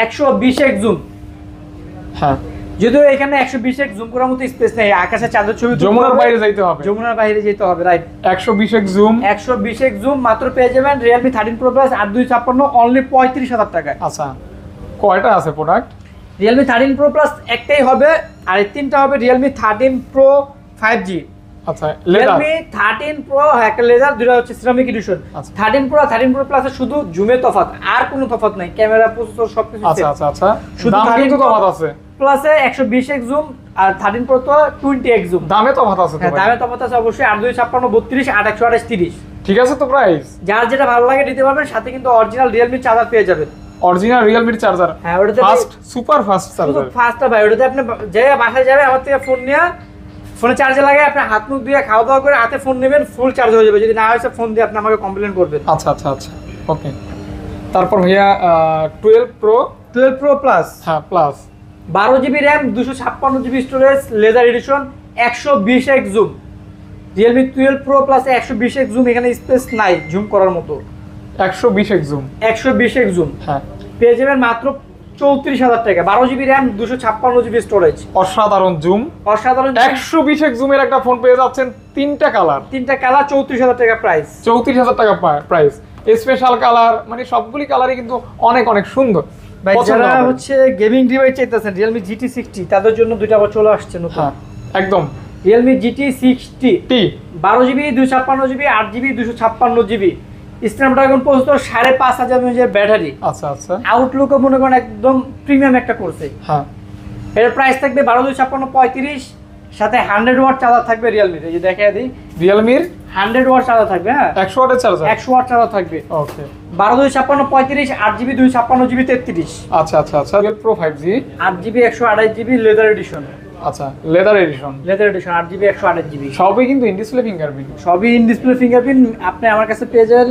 120x zoom, হ্যাঁ যদিও এখানে 120x জুম করার মতো স্পেস নেই, আকাশে চাঁদের ছবি তুলতে যমুনার হবে, বাইরে যাইতে হবে, যমুনার বাইরে যেতে হবে, right. 120x zoom, 120x zoom মাত্র পেয়ে যাবেন Realme 13 Pro Plus 8256 অনলি 35000 টাকায়। আচ্ছা কয়টা আছে প্রোডাক্ট? Realme 13 Pro Plus একটাই হবে, আর এই তিনটা হবে Realme 13 Pro 5G, আচ্ছা লেদার, Realme 13 Pro একটা লেজার, দুটো হচ্ছে সিরামিক এডিশন। আচ্ছা। 13 Pro আর 13 Pro Plus এর শুধু জুমের তফাৎ, আর কোনো তফাৎ নাই, ক্যামেরা প্রসেসর সবকিছু আচ্ছা same। আচ্ছা আচ্ছা, শুধু দাম 13 কিন্তু Pro তফাৎ আছে, প্লাসে 120x জুম আর 13 Pro তো 20x জুম। দামে তফাৎ আছে তো হ্যাঁ ভাই। দামে তফাৎ আছে অবশ্যই, 8256 32 8128 30। ঠিক আছে তো প্রাইস, যার যেটা ভালো লাগে নিতে পারবেন, সাথে কিন্তু অরিজিনাল Realme চার্জার পেয়ে যাবেন। অরিজিনাল রিয়েলমির চার্জার, হ্যাঁ ওটাতে ফাস্ট সুপার ফাস্ট শুধু চার্জার। ফাস্টটা ভাই, ওটাতে আপনি যে বাসায় যাবে আমার থেকে ফোন নিয়ে ফোনে চার্জে লাগায় আপনি হাত মুখ দিয়ে খাওয়া দাওয়া করে হাতে ফোন নেবেন, ফুল চার্জ হয়ে যাবে। যদি না হয়েছে ফোন দিয়ে আপনি আমাকে কমপ্লেন করবেন। আচ্ছা আচ্ছা আচ্ছা ওকে। তারপর ভাইয়া 12 প্রো, 12 Pro Plus হ্যাঁ plus 12GB RAM 256GB storage laser edition 120x zoom. Realme 12 Pro Plus 120x zoom, এখানে স্পেস নাই জুম করার মতো। 120x জুম, 120x জুম হ্যাঁ পেয়ে যাবেন মাত্র 34000 টাকা, 12GB র্যাম 256GB স্টোরেজ, অসাধারণ জুম। অসাধারণ 120x জুমের একটা ফোন পেয়ে যাচ্ছেন, তিনটা কালার, তিনটা কালার 34000 টাকা প্রাইস। 34000 টাকা প্রাইস, স্পেশাল কালার, মানে সবগুলি কালারই কিন্তু অনেক অনেক সুন্দর। ভাই পছন্দ যারা হবে। হচ্ছে গেমিং ডিভাইস চাইতেছেন Realme GT60 তাদের জন্য দুইটা আবার চলে আসছে নতুন। হ্যাঁ একদম Realme GT60 টি 12GB 256GB 8GB 256GB Snapdragon processor 5500 mAh battery, আচ্ছা আচ্ছা আউটলুকও মনে করেন একদম প্রিমিয়াম একটা করছে। হ্যাঁ এর প্রাইস থাকবে 12 35 সাথে 100 ওয়াট চার্জার থাকবে Realme, এই যে দেখাই দিই, রিয়েলমির 100 ওয়াট চার্জার থাকবে, হ্যাঁ 100 ওয়াটের চার্জার, 100 ওয়াট চার্জার থাকবে। ওকে 12 35 8GB 256GB 33, আচ্ছা আচ্ছা আচ্ছা। 12 pro 5G, 8GB 128GB leather edition, আচ্ছা leather edition, leather edition 8GB 128GB সবই কিন্তু ইন ডিসপ্লে ফিঙ্গারপ্রিন্ট। সবই ইন ডিসপ্লে ফিঙ্গারপ্রিন্ট। আপনি আমার কাছে পেয়ে যাবেন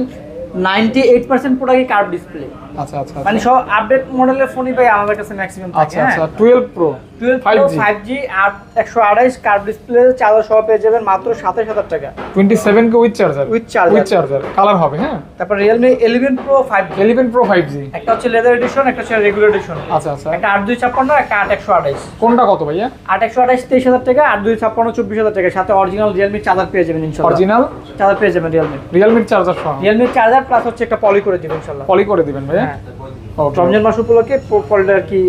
98% প্রোডাক্টই কার্ভ ডিসপ্লে, আচ্ছা আচ্ছা মানে সব আপডেট মডেলের ফোনই ভাই আমাদের কাছে ম্যাক্সিমাম থাকে। আচ্ছা আচ্ছা 12 pro 12 Pro 5G 5G 128 curve display charger সহ পেয়ে যাবেন মাত্র 27000 টাকা 27 K with charger, with charger. With charger colour হবে। হ্যাঁ তারপর Realme 11 Pro 5G, 11 pro 5G, একটা হচ্ছে লেদার এডিশন, একটা হচ্ছে রেগুলার এডিশন, আচ্ছা আচ্ছা। একটা 8256 একটা 8128। কোনটা কত ভাইয়া? 8128 23000 টাকা, 8256 24000 টাকা, সাথে অরিজিনাল Realme চার্জার পেয়ে যাবেন ইনশাআল্লাহ। অরিজিনাল চার্জার পেয়ে যাবেন Realme, রিয়েলমির চার্জার সহ Realme চার্জার প্লাস হচ্ছে একটা পলি করে দিবেন ইনশাআল্লাহ। পলি করে দিবেন ভাইয়া। হ্যাঁ ওকে রমজান মাস উপলক্ষে পলিটা আর কি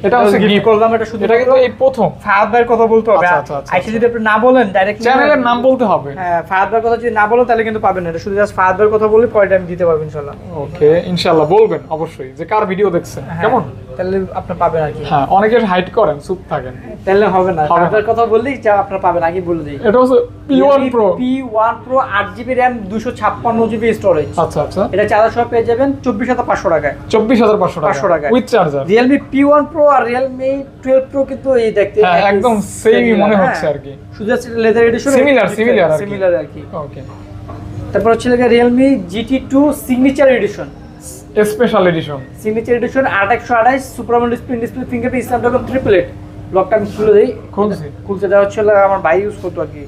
এটা হচ্ছে গিফট gift। করলাম, এটা শুধু এটা কিন্তু এই প্রথম ফায়াদ ভাইয়ের কথা বলতে হবে। আচ্ছা, আচ্ছা, আচ্ছা, আইসা যদি আপনি না বলেন ডাইরেক্ট চ্যানেলের নাম বলতে হবে। হ্যাঁ ফায়াদ ভাইয়ের কথা যদি না বলেন তাহলে কিন্তু পাবেন না, এটা শুধু জাস্ট ফায়াদ ভাইয়ের কথা বলে পলিটা আমি দিতে পারবো ইনশাআল্লাহ। ওকে ইনশাআল্লাহ বলবেন অবশ্যই যে কার ভিডিও দেখছেন হ্যাঁ, কেমন। তাহলে আপনি পাবেন আর কি। হ্যাঁ অনেকে হাইড করেন চুপ থাকেন, তাহলে হবে না, হবে ফায়াদ না। ভাইয়ের কথা বললেই যা আপনি পাবেন আগে বলে দিই। এটা হচ্ছে P1 pro, P1 Pro 8GB RAM 256GB storage, আচ্ছা আচ্ছা এটা চার্জার সহ পেয়ে যাবেন 24500 টাকায়। 24500 500 টাকা। With charger. Realme P1 Pro আর Realme 12 Pro কিন্তু এই দেখতে হ্যাঁ, একই একদম same-ই similar, মনে হ্যাঁ। হচ্ছে আর কি। শুধু লেদার এডিশন Similar আর কি। সিমিলার আর কি। ওকে তারপর হচ্ছে Realme GT2 signature addition, special edition, signature addition 8128 super AMOLED display fingerprint Snapdragon 888। ব্লকটা আমি খুলে দেই, খুলছি। খুলতে দেওয়া হচ্ছে আমার ভাই ইউজ করতো আর কি,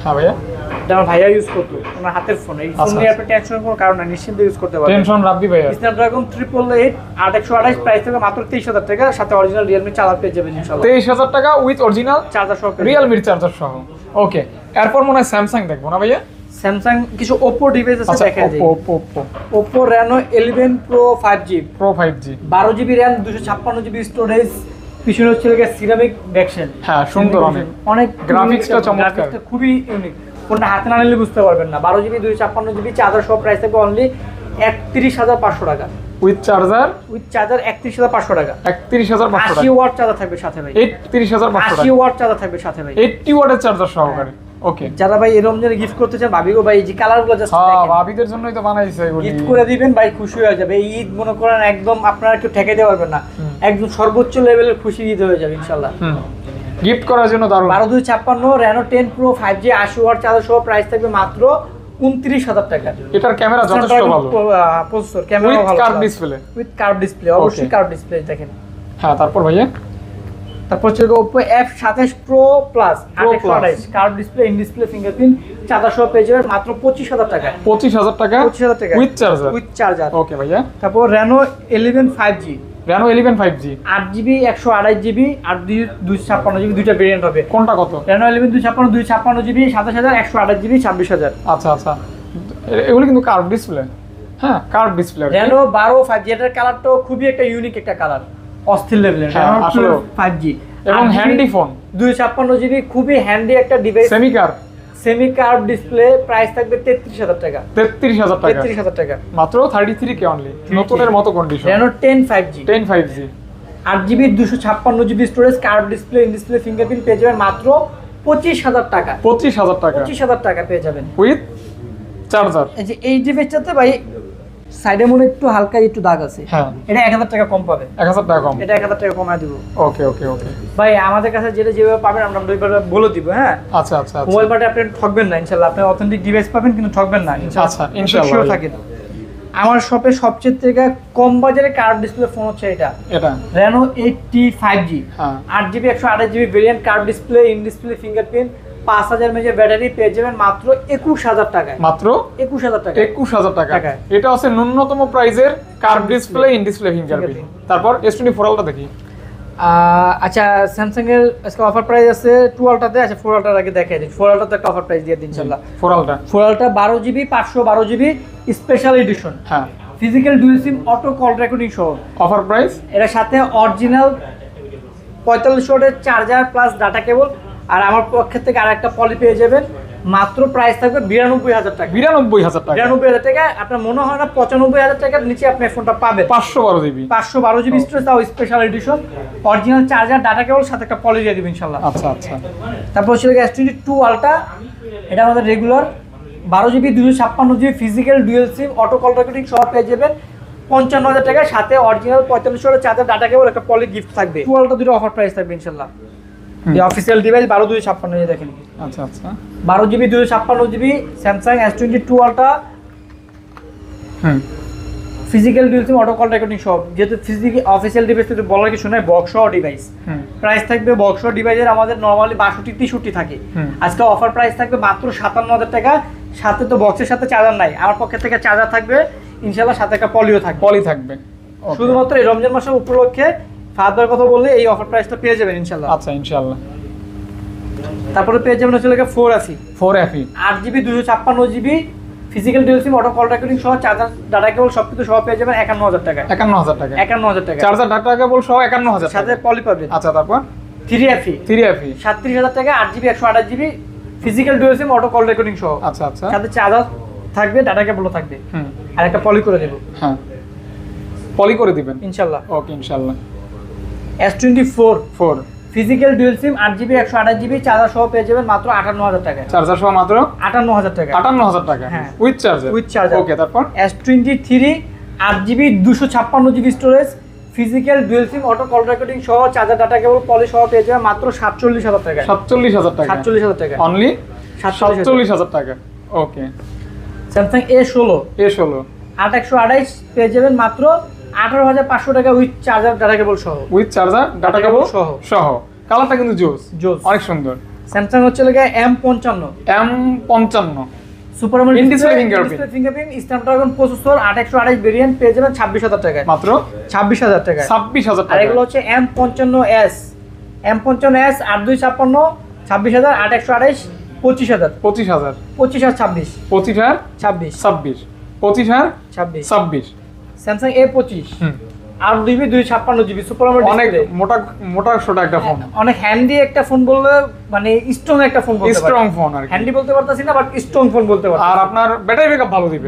হ্যাঁ ভাইয়া এটা আমার ভাইয়া ইউজ করতো, ওনার হাতের ফোন। এই ফোন আচ্ছা, নিয়ে আচ্ছা। আপনি টেনশনের কোনো কারণ নাই, নিশ্চিন্তে ইউজ করতে পারবেন। টেনশন রাব্বি ভাইয়া। স্ন্যাপড্রাগন 888 8128 প্রাইস থেকে মাত্র 23000 টাকা, সাথে অরিজিনাল Realme চার্জার পেয়ে যাবেন ইনশাআল্লাহ। 23000 টাকা উইথ অরিজিনাল চার্জার সহ রিয়েলমির চার্জার সহ। ওকে এরপর মনে হয় স্যামসাং দেখবো না ভাইয়া? স্যামসাং কিছু Oppo ডিভাইস আছে আচ্ছা দেখা যায়। Oppo Oppo Reno 11 Pro 5G, Pro 5G, 12GB RAM 256GB storage, পিছনে হচ্ছে সিরামিক ব্যাকশেল। হ্যাঁ সুন্দর অনেক, অনেক গ্রাফিক্সটা চমৎকার, গ্রাফিক্সটা খুবই ইউনিক। কোনটা হাতে না নিলে বুঝতে পারবেন না। 12GB 256GB চার্জার সহ প্রাইস থাকবে অনলি 31500 টাকা, উইথ চার্জার উইথ চার্জার 31500 টাকা। 31500 80 টাকা, ওয়াট চার্জার থাকবে সাথে ভাই, 38000 80 ওয়াট চার্জার থাকবে সাথে ভাই, 80 ওয়াটের চার্জার সহকারে। ওকে যারা ভাই এই রমজানে গিফট করতে চান ভাবি গো ভাই এই যে কালারগুলো জাস্ট হ্যাঁ ভাবিদের জন্যই তো বানাইছে এগুলি গিফট করে দিবেন ভাই খুশি হয়ে যাবে এই ঈদ মনে করেন একদম আপনারা কেউ ঠেকাইতে পারবেন না একদম সর্বোচ্চ লেভেলের খুশি ঈদ হয়ে যাবে ইনশাআল্লাহ গিফট করার জন্য দারুণ 12256 Reno 10 Pro 5G 80 watt charger সহ প্রাইস থাকবে মাত্র 29,000 টাকা। এটার ক্যামেরা যথেষ্ট ভালো প্রসেসর ক্যামেরা ভালো curve display with curve display অবশ্যই কার্ভ ডিসপ্লে দেখেন। হ্যাঁ তারপর ভাইয়া তারপর হচ্ছে Oppo F27 Pro Plus 828 curve display in display fingerprint charger সহ পেয়ে যাবেন মাত্র 25,000 টাকা। 25,000 টাকা 25,000 টাকা উইথ চার্জার ওকে ভাইয়া। তারপর Reno 11 5G Reno 11 5G 8GB 128GB আর 256GB দুইটা ভেরিয়েন্ট হবে। কোনটা কত? Reno 11 256GB 27000 128GB 26000। আচ্ছা আচ্ছা এগুলো কিন্তু কার্ভ ডিসপ্লে হ্যাঁ কার্ভ ডিসপ্লে Reno 12 5G এটার কালারটাও খুবই একটা ইউনিক একটা কালার অস্থির লেভেলের Reno 5G এবং হ্যান্ডি ফোন 256GB খুবই হ্যান্ডি একটা device semi curve display price থাকবে 33000 টাকা 33000 টাকা মাত্র 33k অনলি নতুনের মতো condition Reno 10 5G 8GB 256GB storage curve display in display fingerprint পেয়ে যাবেন মাত্র 25000 টাকা 25000 টাকা পেয়ে যাবেন উইথ চার্জার। এই যে এই ডিভাইসটাতে ভাই সাইডে মনে একটু হালকা একটু দাগ আছে হ্যাঁ এটা 1000 টাকা কম পাবে 1000 টাকা কম এটা 1000 টাকা কমায় দিব। ওকে ওকে ওকে ভাই আমাদের কাছে যেটা যেভাবে পাবেন আমরা ওইভাবে বলে দিব। হ্যাঁ আচ্ছা আচ্ছা মোবাইল মার্টে আপনি ঠকবেন না ইনশাআল্লাহ আপনি অথেন্টিক ডিভাইস পাবেন কিন্তু ঠকবেন না আচ্ছা ইনশাআল্লাহ থাকেন। আমার শপে সবচেয়ে থেকে কম বাজারে কার্ভ ডিসপ্লে ফোন হচ্ছে এটা Reno 80 5G 8GB 128GB variant curve display in display fingerprint 5000 mAh battery পেয়ে যাবেন মাত্র 21000 টাকায় মাত্র 21000 টাকা এটা হচ্ছে ন্যূনতম প্রাইজের curve display in display fingerprint. তারপর S24 Ultra দেখি। আচ্ছা স্যামসাং এর আজকে অফার প্রাইস আছে 2 Ultra তে আছে 4 Ultra আগে দেখাই দিই 4 Ultra তে একটা অফার প্রাইস দিয়ে দিন ইনশাআল্লাহ 4 Ultra 12GB 512GB special edition হ্যাঁ physical dual SIM auto call recording সহ অফার প্রাইস এর সাথে অরিজিনাল 45 ওয়াটের চার্জার প্লাস ডাটা কেবল আর আমার পক্ষ থেকে আরেকটা পলি পেয়ে যাবেন মাত্র প্রাইস থাকবে 92000 টাকা 92000 টাকা আপনার মনে হয় না 95000 টাকার নিচে আপনি ফোনটা পাবেন 512GB স্টোরেজ তাও special edition original charger data cable সাথে একটা পলি দিয়ে দিবেন ইনশাআল্লাহ। আচ্ছা আচ্ছা তারপর হচ্ছে S22 Ultra এটা আমাদের regular 12GB 256GB physical dual SIM auto call recording সহ পেয়ে যাবেন 55000 টাকা সাথে অরিজিনাল 45 ওয়াটের চার্জার ডাটা কেবল একটা পলি গিফট থাকবে 2 Ultra দুটো অফার প্রাইস থাকবে ইনশাআল্লাহ। এই অফিশিয়াল ডিভাইস 12256 দেখেন। আচ্ছা আচ্ছা 12GB 256GB Samsung S22 Ultra physical dual SIM auto call recording সব যেহেতু ফিজিক্যাল অফিশিয়াল ডিভাইস তো বলার কিছু নাই বক্স সহ ডিভাইস প্রাইস থাকবে বক্স সহ ডিভাইসের আমাদের নরমালি 62 63 থাকে আজকে অফার প্রাইস থাকবে মাত্র 57000 টাকা সাথে তো বক্সের সাথে চার্জার নাই আমার পক্ষ থেকে চার্জার থাকবে ইনশাআল্লাহ সাথে একটা পলি থাকবে শুধুমাত্র এই রমজান মাসের উপলক্ষে ফাদার কথা বললে এই অফার প্রাইসটা পেয়ে যাবেন ইনশাআল্লাহ। আচ্ছা ইনশাআল্লাহ। তারপরে পেয়ে যাবেন হচ্ছে 4FE 8GB 256GB physical dual SIM auto call recording সহ চার্জার ডাটা কেবল সবকিছু সহ পেয়ে যাবেন 51000 টাকা 51000 টাকা চার্জার ডাটা কেবল সহ 51000 সাথে পলি পাবেন। আচ্ছা তারপর 3FE 37000 টাকা 8GB 128GB physical dual SIM auto call recording সহ আচ্ছা আচ্ছা সাথে চার্জার থাকবে ডাটা কেবলও থাকবে আর একটা পলি করে দেব। হ্যাঁ পলি করে দিবেন ইনশাআল্লাহ। ওকে ইনশাআল্লাহ। S24 ফিজিক্যাল ডুয়াল সিম 8GB 128GB চার্জার সহ পেয়ে যাবেন মাত্র 58000 টাকা চার্জার সহ মাত্র 58000 টাকা হ্যাঁ উইথ চার্জার ওকে তারপর S23 8GB 256GB storage physical dual SIM auto call recording সহ চার্জার ডাটা কেবল পলি সহ পেয়ে যাবেন মাত্র 47000 টাকা 47000 টাকা অনলি 47000 টাকা ওকে। Samsung A16 8128 পেয়ে যাবেন মাত্র 18500 টাকা উইথ চার্জার ডাটা কেবল সহ কালারটা কিন্তু জোস অনেক সুন্দর। Samsung হচ্ছে M55 super AMOLED in display fingerprint Snapdragon processor 8128 variant পেয়ে যাবেন 26000 টাকা মাত্র 26000 টাকা আর এগুলো হচ্ছে M55s 8256 26000 8128 25000 Samsung A25 8GB 256GB super AMOLED অনেক মোটা সোটা একটা ফোন অনেক হ্যান্ডি একটা ফোন বললে মানে স্ট্রং একটা ফোন বলতে পারি স্ট্রং ফোন আর হ্যান্ডি বলতে পারতাছি না বাট স্ট্রং ফোন বলতে পারি আর আপনার ব্যাটারি ব্যাকআপ ভালো দিবে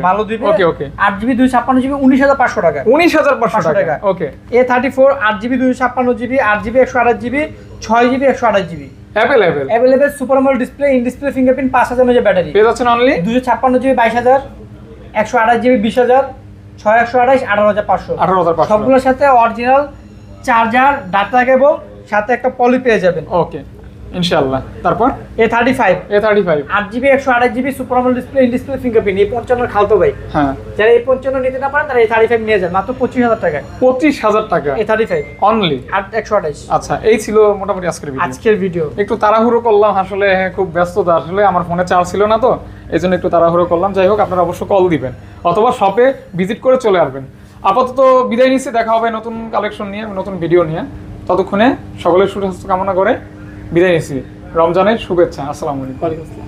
ওকে 8GB 256GB 19500 টাকা 19500 টাকা ওকে A34 8GB 256GB 8GB 128GB 6GB 128GB available super AMOLED display, in display fingerprint, 5000 mAh battery পেয়ে যাচ্ছেন অনলি 256 জিবি 22000, 128 জিবি 20000, 6128 18500। 18500 সবগুলোর সাথে অরিজিনাল চার্জার, ডাটা কেবল, সাথে একটা পলি পেয়ে যাবেন। ওকে ইনশাআল্লাহ। তারপর A35 A35 8GB 128 GB super AMOLED display, in display fingerprint, A55 খালতো ভাই। হ্যাঁ, যারা A55 নিতে না পারেন তারা A35 নিয়ে যান মাত্র 25000 টাকায়। 25000 টাকা A35 অনলি। 128। আচ্ছা, এই ছিল মোটামুটি আজকের ভিডিও। একটু তাড়াহুড়ো করলাম আসলে, খুব ব্যস্ততা, আসলে আমার ফোনে চার্জ ছিল না তো, এই জন্য একটু তাড়াহুড়ো করলাম। যাই হোক, আপনারা অবশ্যই কল দিবেন অথবা শপে ভিজিট করে চলে আসবেন। আপাতত বিদায় নিচ্ছি, দেখা হবে নতুন কালেকশন নিয়ে, নতুন ভিডিও নিয়ে। ততক্ষণে সকলের সুস্বাস্থ্য কামনা করে বিদায় নিচ্ছি। রমজানের শুভেচ্ছা। আসসালামু আলাইকুম।